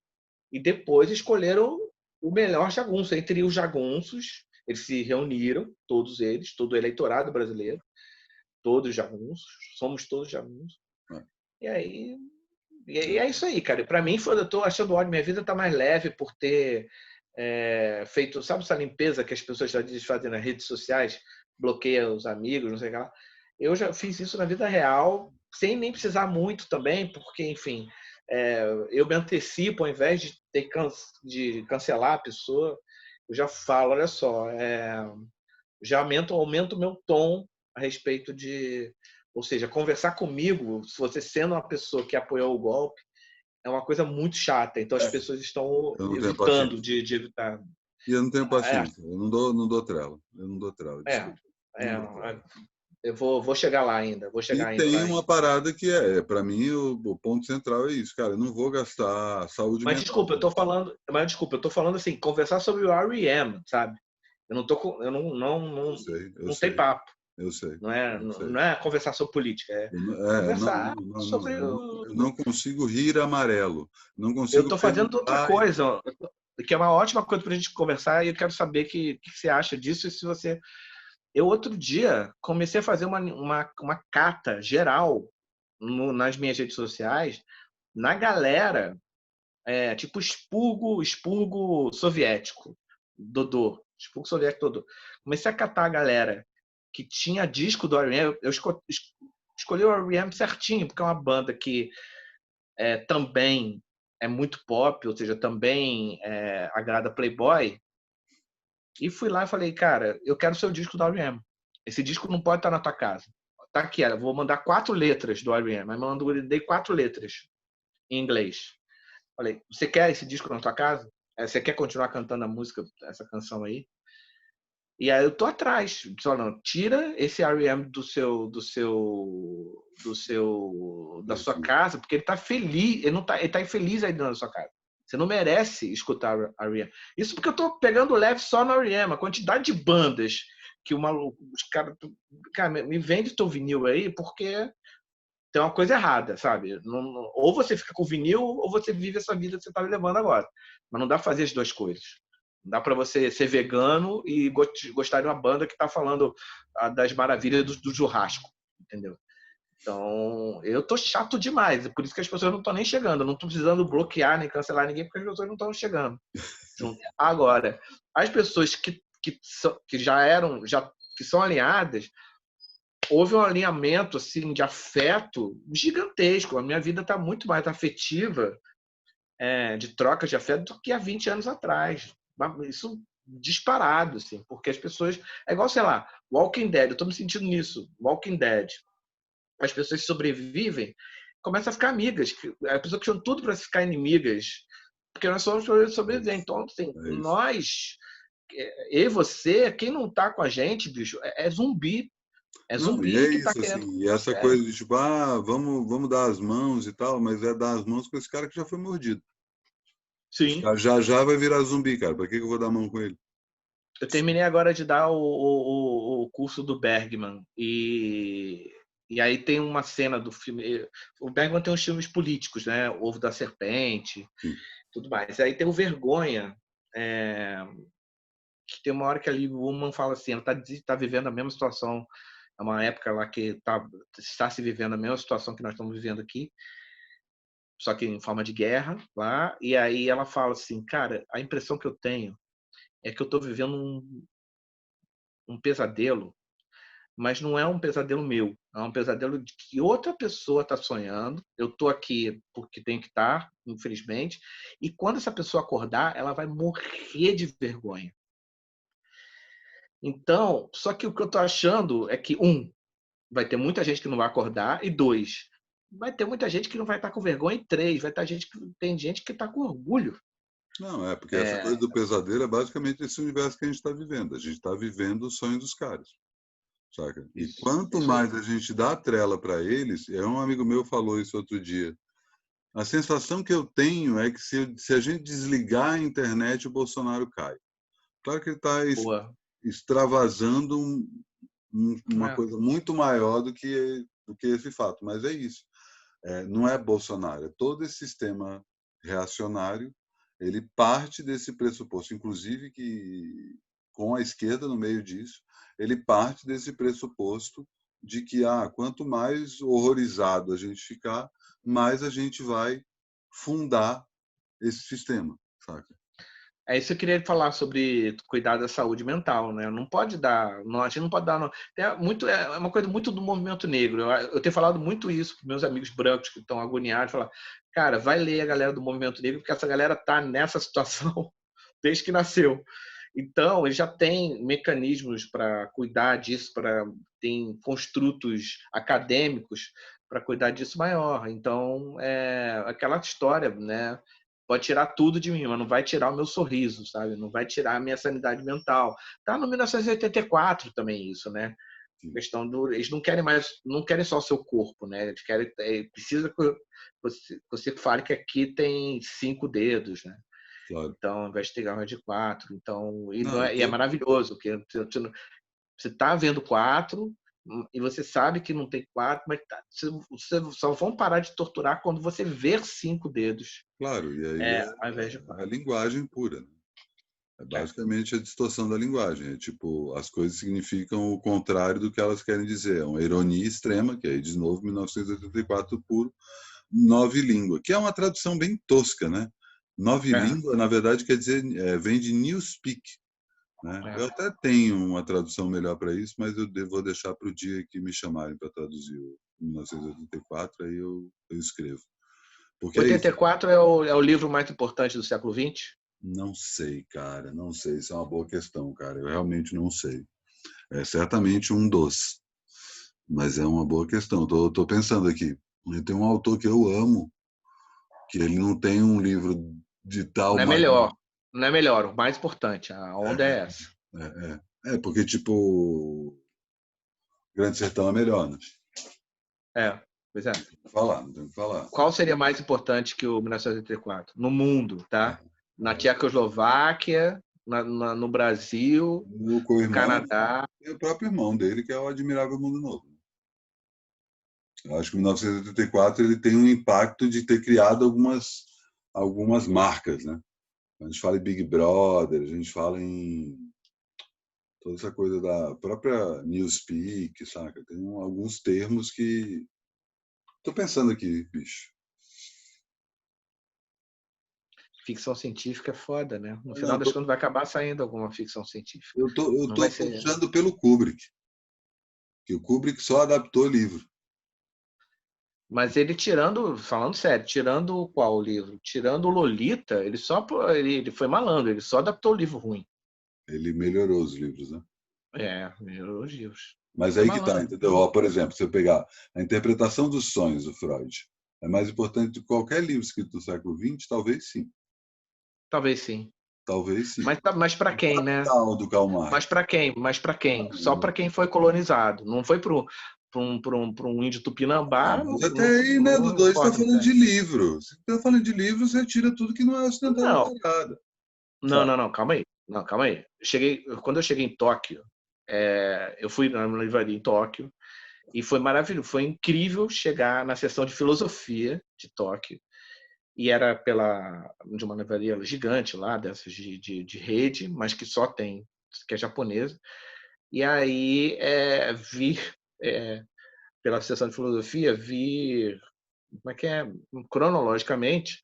e depois escolheram o melhor jagunço. Entre os jagunços, eles se reuniram, todos eles, todo o eleitorado brasileiro, todos jagunços, somos todos jagunços. É. E aí e é isso aí, cara. Para mim, eu tô achando ótimo. Minha vida tá mais leve por ter feito, sabe essa limpeza que as pessoas já fazem nas redes sociais? Bloqueia os amigos, não sei o que lá. Eu já fiz isso na vida real, sem nem precisar muito também, porque, enfim, eu me antecipo, ao invés de de cancelar a pessoa, eu já falo, olha só, já aumento o meu tom a respeito de, ou seja, conversar comigo, se você sendo uma pessoa que apoiou o golpe, é uma coisa muito chata. Então as pessoas estão Eu não tenho evitando paciência. de evitar. E eu não tenho É, paciência. Eu não dou trela. Eu não dou trela, é, desculpa. Não dou trela. é, eu vou chegar lá ainda. Vou E chegar ainda tem lá uma ainda. parada que para mim, o ponto central é isso, cara. Eu não vou gastar saúde Mas mental desculpa, com isso. eu tô falando assim, conversar sobre o R.E.M., sabe? Eu Eu sei, eu não tem sei, papo. eu sei, eu sei. Não é conversar sobre política, é Não, conversar não, não, não. sobre Eu não consigo rir amarelo. Não eu consigo estou fazendo outra perguntar. coisa, ó, que é uma ótima coisa para a gente conversar, e eu quero saber o que você acha disso. E se você. Eu, outro dia, comecei a fazer uma cata geral nas minhas redes sociais, na galera, tipo expurgo soviético, Dodô. Expurgo soviético, Dodô. Comecei a catar a galera que tinha disco do R.E.M. Eu escolhi o R.E.M. certinho, porque é uma banda que também é muito pop, ou seja, também agrada Playboy. E fui lá e falei, cara, eu quero o seu disco do R.E.M. Esse disco não pode estar na tua casa. Tá aqui, vou mandar 4 letras do R.E.M. Aí dei 4 letras em inglês. Falei, você quer esse disco na tua casa? Você quer continuar cantando a música, essa canção aí? E aí eu tô atrás, só não, tira esse R.E.M. da sua casa, porque ele tá feliz, ele tá infeliz aí dentro da sua casa. Você não merece escutar R.E.M. Isso porque eu tô pegando leve só no R.E.M. A quantidade de bandas que o maluco, os caras, cara, me vende teu vinil aí, porque tem uma coisa errada, sabe? Ou você fica com vinil, ou você vive essa vida que você tá levando agora. Mas não dá pra fazer as duas coisas. Não dá para você ser vegano e gostar de uma banda que está falando das maravilhas do churrasco, entendeu? Então, eu tô chato demais, por isso que as pessoas não estão nem chegando. Eu não estou precisando bloquear nem cancelar ninguém, porque as pessoas não estão chegando. Agora, as pessoas que já eram, que são alinhadas, houve um alinhamento assim de afeto gigantesco. A minha vida está muito mais afetiva, de troca de afeto, do que há 20 anos atrás. Isso disparado, assim, porque as pessoas. É igual, sei lá, Walking Dead, eu tô me sentindo nisso. Walking Dead. As pessoas sobrevivem, começam a ficar amigas. As pessoas que tinham tudo para ficar inimigas, porque nós somos sobreviventes. Então, assim, É isso. nós, eu e você, quem não tá com a gente, bicho, é zumbi. É Não, e é zumbi que tá isso, querendo. assim, e essa coisa de tipo, vamos dar as mãos e tal, mas é dar as mãos com esse cara que já foi mordido. Esse Sim. cara já vai virar zumbi, cara. Pra que eu vou dar a mão com ele? Eu terminei agora de dar o curso do Bergman e aí tem uma cena do filme. O Bergman tem uns filmes políticos, né? Ovo da Serpente, Sim. tudo mais. Aí tem o Vergonha, que tem uma hora que a Liv Ullmann fala assim, ela tá vivendo a mesma situação. É uma época lá que está se vivendo a mesma situação que nós estamos vivendo aqui, só que em forma de guerra lá. E aí ela fala assim, cara, a impressão que eu tenho é que eu estou vivendo um pesadelo, mas não é um pesadelo meu, é um pesadelo de que outra pessoa está sonhando. Eu estou aqui porque tenho que estar, infelizmente, e quando essa pessoa acordar, ela vai morrer de vergonha. Então, só que o que eu estou achando é que, vai ter muita gente que não vai acordar, e dois, vai ter muita gente que não vai estar com vergonha em 3, tem gente que está com orgulho. Não, porque essa coisa do pesadelo é basicamente esse universo que a gente está vivendo. A gente está vivendo o sonho dos caras, saca? E Isso, quanto isso aí. mais a gente dá trela para eles, um amigo meu falou isso outro dia, a sensação que eu tenho é que se a gente desligar a internet, o Bolsonaro cai. Claro que ele está Boa. extravasando uma É. coisa muito maior do que esse fato, mas é isso. Não é Bolsonaro, é todo esse sistema reacionário, ele parte desse pressuposto, inclusive que com a esquerda no meio disso, ele parte desse pressuposto de que quanto mais horrorizado a gente ficar, mais a gente vai fundar esse sistema, saca? É isso que eu queria falar sobre cuidar da saúde mental, né? Não pode dar, não, a gente não pode dar. Não. É uma coisa muito do movimento negro. Eu tenho falado muito isso para meus amigos brancos que estão agoniados, falar, cara, vai ler a galera do movimento negro, porque essa galera tá nessa situação desde que nasceu. Então, ele já tem mecanismos para cuidar disso, tem construtos acadêmicos para cuidar disso maior. Então, é aquela história, né? Pode tirar tudo de mim, mas não vai tirar o meu sorriso, sabe? Não vai tirar a minha sanidade mental. Tá no 1984 também isso, né? A questão eles não querem só o seu corpo, né? Eles querem, precisa que você fale que aqui tem 5 dedos, né? Claro. Então, ao invés de ter uma de 4. Então, e é Todo... maravilhoso, porque você está vendo 4 e você sabe que não tem 4, mas você só vão parar de torturar quando você ver 5 dedos. Claro, e aí Ao invés de é 4. a linguagem pura, né? É basicamente a distorção da linguagem. É tipo, as coisas significam o contrário do que elas querem dizer. É uma ironia extrema, que aí, de novo, 1984 puro, nove língua, que é uma tradução bem tosca, né? Nove língua, na verdade, quer dizer, vem de newspeak. Né? Eu até tenho uma tradução melhor para isso, mas eu vou deixar para o dia que me chamarem para traduzir o 1984, aí eu escrevo. Porque é isso. 84 é o livro mais importante do século XX? Não sei, cara, não sei. Isso é uma boa questão, cara. Eu realmente não sei. É certamente um dos, mas é uma boa questão. Tô pensando aqui. Tem um autor que eu amo, que ele não tem um livro de tal Não é magnitude. melhor. Não é melhor. O mais importante. A onda é essa. Porque, tipo, Grande Sertão é melhor, né? Pois é. Não tem que falar. Qual seria mais importante que o 1984? No mundo, tá? Na Tchecoslováquia, no Brasil, O no co-irmão Canadá. e o próprio irmão dele, que é o Admirável Mundo Novo. Eu acho que 1984 ele tem um impacto de ter criado algumas marcas, né? A gente fala em Big Brother, a gente fala em toda essa coisa da própria Newspeak, saca? Tem alguns termos que... Tô pensando aqui, bicho. Ficção científica é foda, né? No final Não, das contas vai acabar saindo alguma ficção científica. eu Não tô vai ser. puxando pelo Kubrick, que o Kubrick só adaptou livro. Mas ele falando sério, tirando qual livro? Tirando o Lolita, ele foi malandro, ele só adaptou o livro ruim. Ele melhorou os livros, né? Melhorou os livros. Mas Foi aí que tá, malandro. entendeu? Ó, por exemplo, se eu pegar a interpretação dos sonhos do Freud, é mais importante do que qualquer livro escrito do século XX? Talvez sim. Talvez sim. Talvez sim. Mas para quem, né? Capital do Karl Marx. Mas para quem? Mas para quem? Só para quem foi colonizado. Não foi para um índio tupinambá. Mas até aí, né, Dudu, você está falando de livro. Você está falando de livro, você tira tudo que não é ocidental na parada. Não, calma aí. Não, calma aí. Quando eu cheguei em Tóquio, eu fui na livraria em Tóquio e foi maravilhoso. Foi incrível chegar na seção de filosofia de Tóquio. E era de uma livraria gigante lá, dessas de rede, mas que só tem, que é japonesa. E aí vi, pela sessão de filosofia, como é que é, cronologicamente.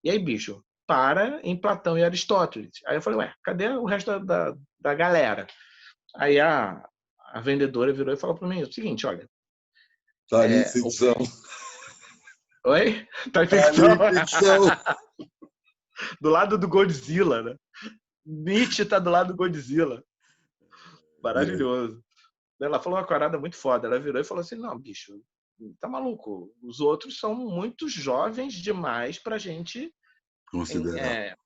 E aí, bicho, para em Platão e Aristóteles. Aí eu falei, ué, cadê o resto da galera? Aí a vendedora virou e falou para mim o seguinte, olha... Tá ali em ficção. Oi? Tá em Tá ali ficção. em ficção. Do lado do Godzilla, né? Nietzsche tá do lado do Godzilla. Maravilhoso. Ela falou uma parada muito foda. Ela virou e falou assim, não, bicho, tá maluco. Os outros são muito jovens demais para a gente Considerar.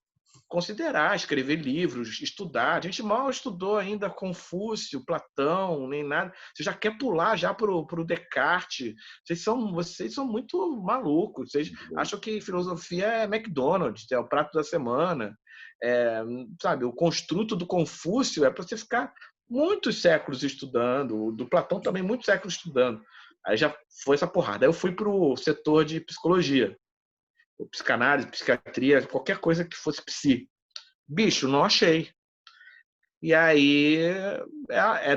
considerar, escrever livros, estudar. A gente mal estudou ainda Confúcio, Platão, nem nada. Você já quer pular já pro Descartes. Vocês são muito malucos. Vocês acham que filosofia é McDonald's, é o prato da semana. Sabe, o construto do Confúcio é para você ficar muitos séculos estudando, do Platão também muitos séculos estudando. Aí já foi essa porrada. Aí eu fui para o setor de psicologia, psicanálise, psiquiatria, qualquer coisa que fosse psi. Bicho, não achei. E aí,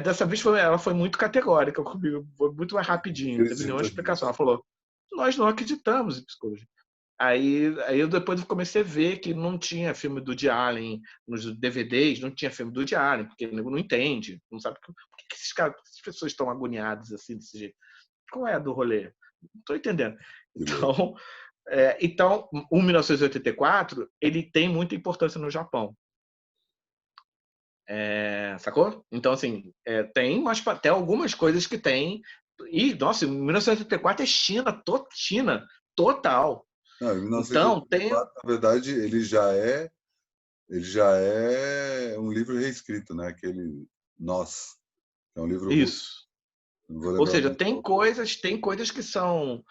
dessa vez ela foi muito categórica comigo, foi muito mais rapidinho, não teve nenhuma explicação. Ela falou, nós não acreditamos em psicologia. Aí eu depois comecei a ver que não tinha filme do Woody Allen nos DVDs, não tinha filme do Woody Allen, porque o nego não entende, não sabe por que essas pessoas estão agoniadas assim desse jeito. Qual é a do rolê? Não estou entendendo. Então, o 1984 ele tem muita importância no Japão. Sacou? Então, assim, tem até algumas coisas que tem. E, nossa, 1984 é China total. Não, em 1984, então, tem. Na verdade, ele já é um livro reescrito, né? Aquele Nós, é um livro Isso. Não vou Ou lembrar seja, o tem coisas que são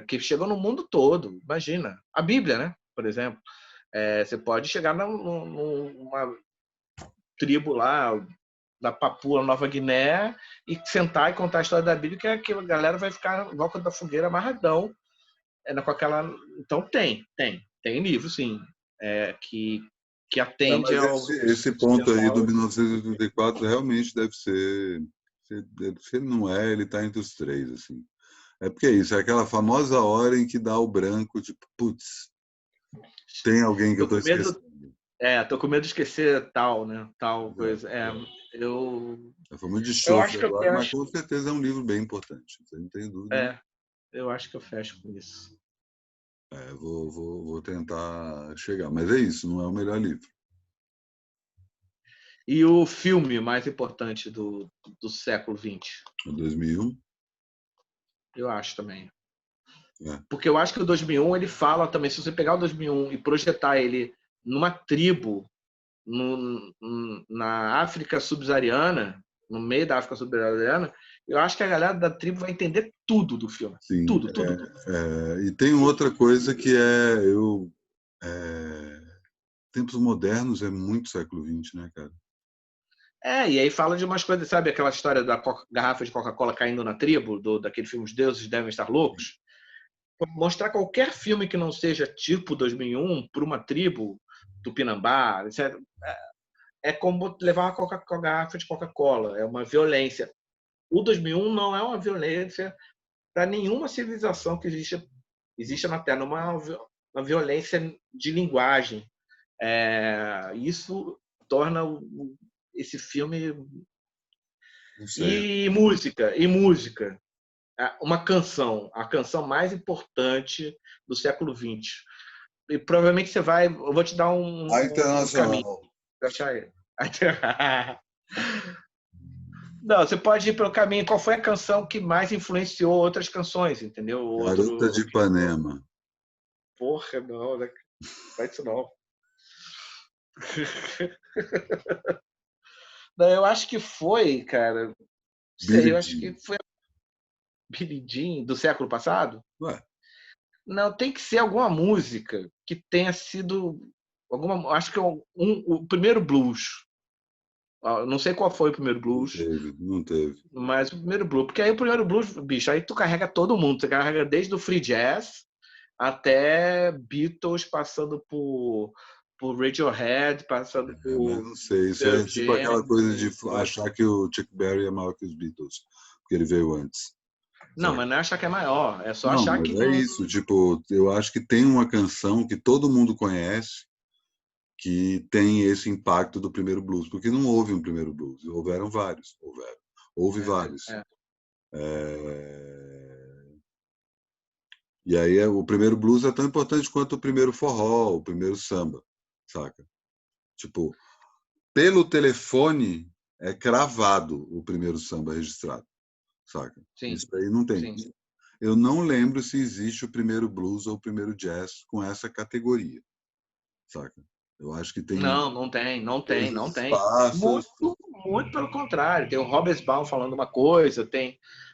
que chegam no mundo todo. Imagina. A Bíblia, né? Por exemplo. Você pode chegar numa tribo lá da Papua Nova Guiné e sentar e contar a história da Bíblia, que a galera vai ficar em volta da fogueira amarradão. Com aquela... Então tem livro, sim, que atende mas esse ponto aí do 1984 realmente deve ser... Se ele não é, ele está entre os três, assim. É porque é isso, é aquela famosa hora em que dá o branco, tipo, putz, tem alguém que eu estou esquecendo. Tô com medo de esquecer tal, né? Tal coisa. Foi muito de eu acho chofre que eu agora, mas fecho. com certeza é um livro bem importante. Você não tem dúvida. Eu acho que eu fecho com isso. Vou tentar chegar. Mas é isso, não é o melhor livro. E o filme mais importante do século XX? O 2001? Eu acho também. É. Porque eu acho que o 2001 ele fala também, se você pegar o 2001 e projetar ele numa tribo na África subsaariana, no meio da África subsaariana, eu acho que a galera da tribo vai entender tudo do filme. Sim, tudo. E tem outra coisa que tempos modernos é muito século XX, né, cara? E aí fala de umas coisas, sabe aquela história da garrafa de Coca-Cola caindo na tribo, daquele filme Os Deuses Devem Estar Loucos? Mostrar qualquer filme que não seja tipo 2001 para uma tribo, Tupinambá, etc., é como levar uma garrafa de Coca-Cola, é uma violência. O 2001 não é uma violência para nenhuma civilização que existe na Terra, uma violência de linguagem. Isso torna esse filme... E música. Uma canção, a canção mais importante do século XX. E provavelmente você vai... Eu vou te dar um caminho para achar ele. Não, você pode ir pelo caminho. Qual foi a canção que mais influenciou outras canções, entendeu? Garota de Ipanema. Porra, não, né? Faz isso não. Não, eu acho que foi, cara. Eu acho que foi Billie Jean do século passado. Ué? Não, tem que ser alguma música que tenha sido acho que é o primeiro blues. Não sei qual foi o primeiro blues. Não teve. Mas o primeiro blues. Porque aí o primeiro blues, bicho, aí tu carrega todo mundo. Você carrega desde o free jazz até Beatles, passando por Radiohead, passando por... Não sei, isso é tipo aquela coisa de achar que o Chuck Berry é maior que os Beatles, porque ele veio antes. Não, mas não é achar que é maior, é só não, achar mas que... É isso, tipo, eu acho que tem uma canção que todo mundo conhece que tem esse impacto do primeiro blues, porque não houve um primeiro blues, houveram vários, houve vários. E aí o primeiro blues é tão importante quanto o primeiro forró, o primeiro samba, saca? Tipo, pelo telefone é cravado o primeiro samba registrado, saca? Sim, isso aí não tem. sim. eu não lembro se existe o primeiro blues ou o primeiro jazz com essa categoria, saca? Eu acho que tem Não tem, coisas não tem. esparsas. Muito pelo contrário. Tem o Robesbaum falando uma coisa,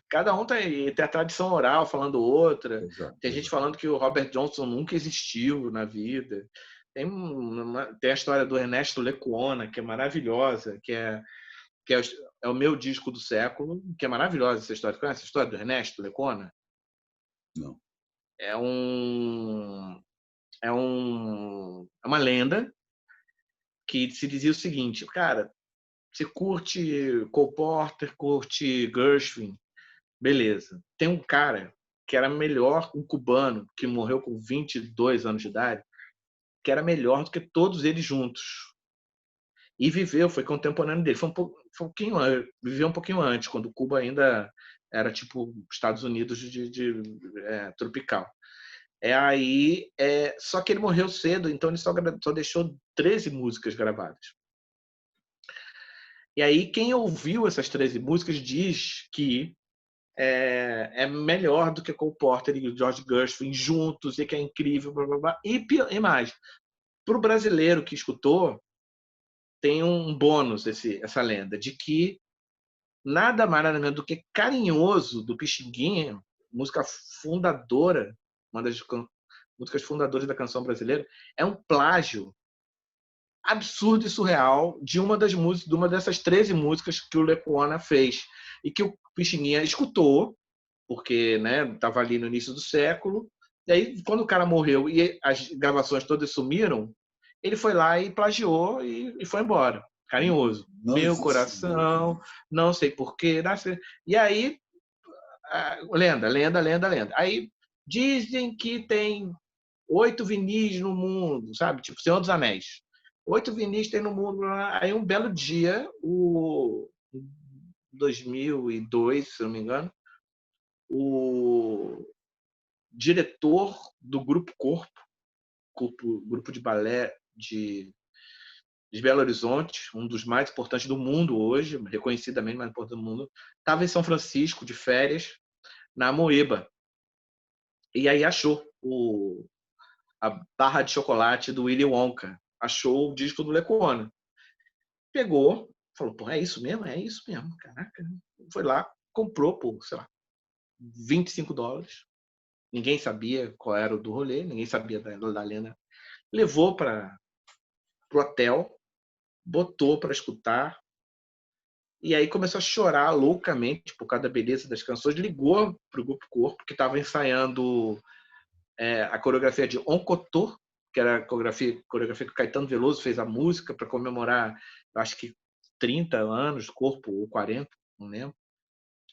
cada um tem a tradição oral falando outra. Exato, Tem gente falando que o Robert Johnson nunca existiu na vida. Tem a história do Ernesto Lecuona, que é maravilhosa, que é o meu disco do século, que é maravilhosa essa história. Conhece a história do Ernesto Lecuona? Não. É uma lenda que se dizia o seguinte, cara, você curte Cole Porter, curte Gershwin, beleza. Tem um cara que era melhor, um cubano, que morreu com 22 anos de idade, que era melhor do que todos eles juntos. E viveu, foi contemporâneo dele. Viveu um pouquinho antes, quando Cuba ainda era tipo Estados Unidos tropical. Só que ele morreu cedo, então ele só deixou 13 músicas gravadas. E aí quem ouviu essas 13 músicas diz que é melhor do que Cole Porter e o George Gershwin juntos, e que é incrível, blá, blá, blá. E mais, para o brasileiro que escutou, tem um bônus essa lenda, de que nada mais nada menos do que Carinhoso, do Pixinguinha, música fundadora, uma das músicas fundadoras da canção brasileira, é um plágio absurdo e surreal de uma dessas 13 músicas que o Lecuona fez e que o Pixinguinha escutou, porque estava ali no início do século, e aí quando o cara morreu e as gravações todas sumiram, ele foi lá e plagiou e foi embora. Carinhoso. Não Meu existe. coração, não sei porquê. E aí, lenda. Aí dizem que tem 8 vinis no mundo, sabe? Tipo Senhor dos Anéis. 8 vinis tem no mundo. Aí um belo dia, o 2002, se não me engano, o diretor do Grupo Grupo de Balé de Belo Horizonte, um dos mais importantes do mundo hoje, reconhecidamente mais importante do mundo, estava em São Francisco de férias, na Moeba. E aí achou a barra de chocolate do Willy Wonka. Achou o disco do Lecuona. Pegou, falou, pô, é isso mesmo? É isso mesmo, caraca. Foi lá, comprou por, sei lá, $25. Ninguém sabia qual era o do rolê, ninguém sabia da lenda. Levou para o hotel, botou para escutar, e aí começou a chorar loucamente por causa da beleza das canções. Ligou para o Grupo Corpo, que estava ensaiando a coreografia de Oncotô, que era a coreografia que o Caetano Veloso fez a música para comemorar, acho que 30 anos, Corpo, ou 40, não lembro.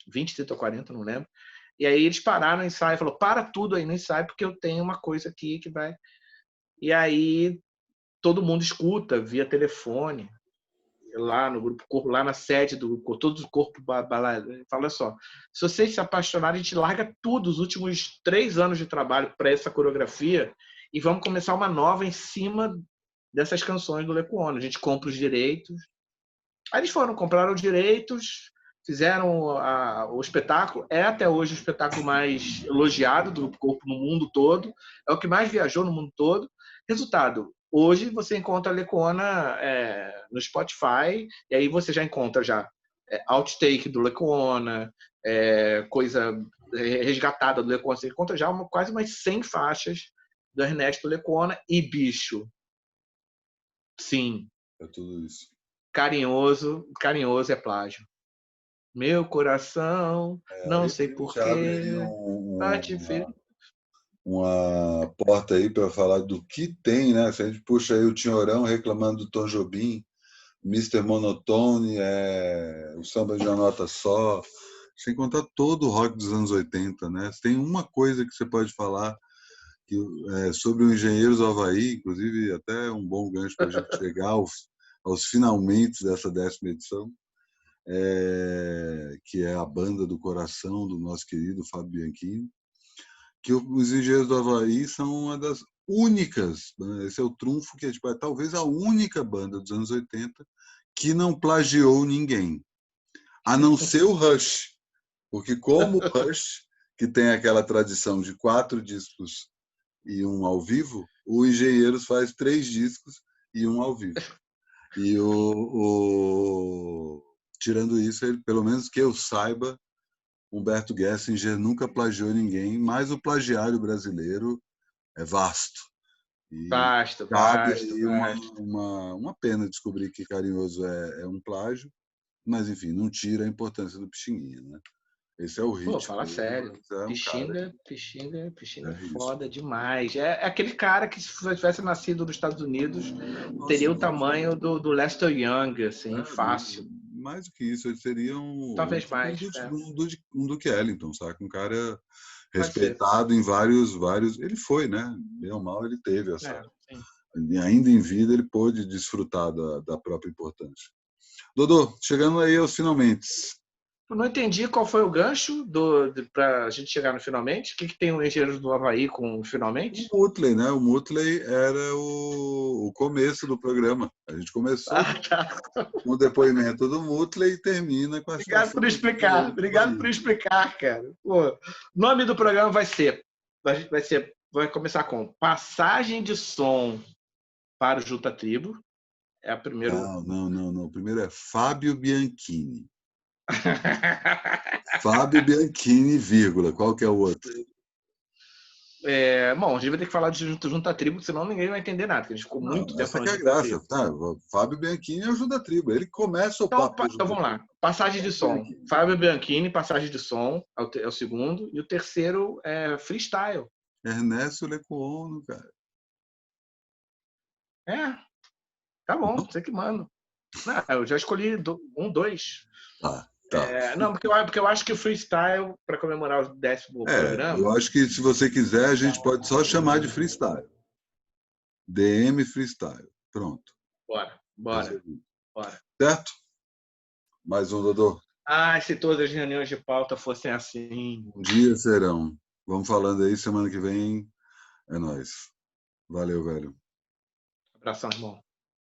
20, 30 ou 40, não lembro. E aí eles pararam no ensaio, falou, para tudo aí no ensaio, porque eu tenho uma coisa aqui que vai... E aí todo mundo escuta via telefone, lá no Grupo Corpo, lá na sede do Grupo Corpo, todo o corpo fala só, se vocês se apaixonarem, a gente larga tudo, os últimos 3 anos de trabalho para essa coreografia, e vamos começar uma nova em cima dessas canções do Lecuona. A gente compra os direitos. Aí eles compraram os direitos, fizeram o espetáculo. É até hoje o espetáculo mais elogiado do Grupo Corpo no mundo todo. É o que mais viajou no mundo todo. Resultado, hoje você encontra a Lecuona no Spotify, e aí você já encontra outtake do Lecuona, coisa resgatada do Lecuona. Você encontra já quase umas 100 faixas do Ernesto Lecuona. E, bicho, sim, É tudo isso. Carinhoso é plágio. Meu coração, não sei porquê. Abre uma porta aí para falar do que tem, né? Se a gente puxa aí o Tinhorão reclamando do Tom Jobim, Mr. Monotone, o samba de uma nota só, sem contar todo o rock dos anos 80, né? Tem uma coisa que você pode falar sobre o Engenheiros do Havaí, inclusive até um bom gancho para a gente chegar aos finalmente dessa 10ª edição, que é a banda do coração do nosso querido Fábio Bianchini, que os Engenheiros do Havaí são uma das únicas, esse é o trunfo, que é talvez a única banda dos anos 80 que não plagiou ninguém, a não ser o Rush, porque como o Rush, que tem aquela tradição de 4 discos e um ao vivo, o Engenheiros faz 3 discos e um ao vivo. E tirando isso, ele, pelo menos que eu saiba, Humberto Gessinger nunca plagiou ninguém, mas o plagiário brasileiro é vasto. E Vasto, cabe vasto, aí vasto. uma pena descobrir que Carinhoso é um plágio, mas, enfim, não tira a importância do Pixinguinha, né? Esse é o Pô, ritmo. fala sério. É um cara. Pixinga é Isso. foda demais. É aquele cara que, se tivesse nascido nos Estados Unidos, Nossa, teria o tamanho do Lester Young, assim, fácil. mais do que isso, ele seria Talvez mais, um Duke Ellington, sabe? Um cara pode ser. respeitado em vários. Ele foi, né? Bem ou mal, ele teve essa. Sim. E ainda em vida, ele pôde desfrutar da própria importância. Dodô, chegando aí aos finalmente. Eu não entendi qual foi o gancho para a gente chegar no finalmente. O que tem o Engenheiro do Havaí com o finalmente? O Mutley, né? O Mutley era o começo do programa. A gente começou Tá. com o depoimento do Mutley e termina com a Obrigado situação por explicar. Obrigado por explicar, cara. Pô, nome do programa vai começar com Passagem de Som para o Junta Tribo. É a primeira. Não. O primeiro é Fábio Bianchini. Fábio Bianchini, vírgula. Qual que é o outro? Bom, a gente vai ter que falar de Junta Tribo, senão ninguém vai entender nada, porque a gente ficou muito tempo essa falando que é a de Junta graça. Tribo. Tá, o Fábio Bianchini é o Junta Tribo. Ele começa o papo da Junta Então vamos lá. Passagem de som. Fábio Bianchini, Passagem de som, é o segundo. E o terceiro é Freestyle. Ernesto Lecuono, cara. Tá bom, você que manda. Não, eu já escolhi 2. Tá. Não, porque eu acho que o freestyle, para comemorar o 10º programa. Eu acho que se você quiser, a gente pode só chamar de freestyle. DM Freestyle. Pronto. Bora. Certo? Mais um, Dodô. Se todas as reuniões de pauta fossem assim. Um dia serão. Vamos falando aí, semana que vem é nóis. Valeu, velho. Abração, irmão.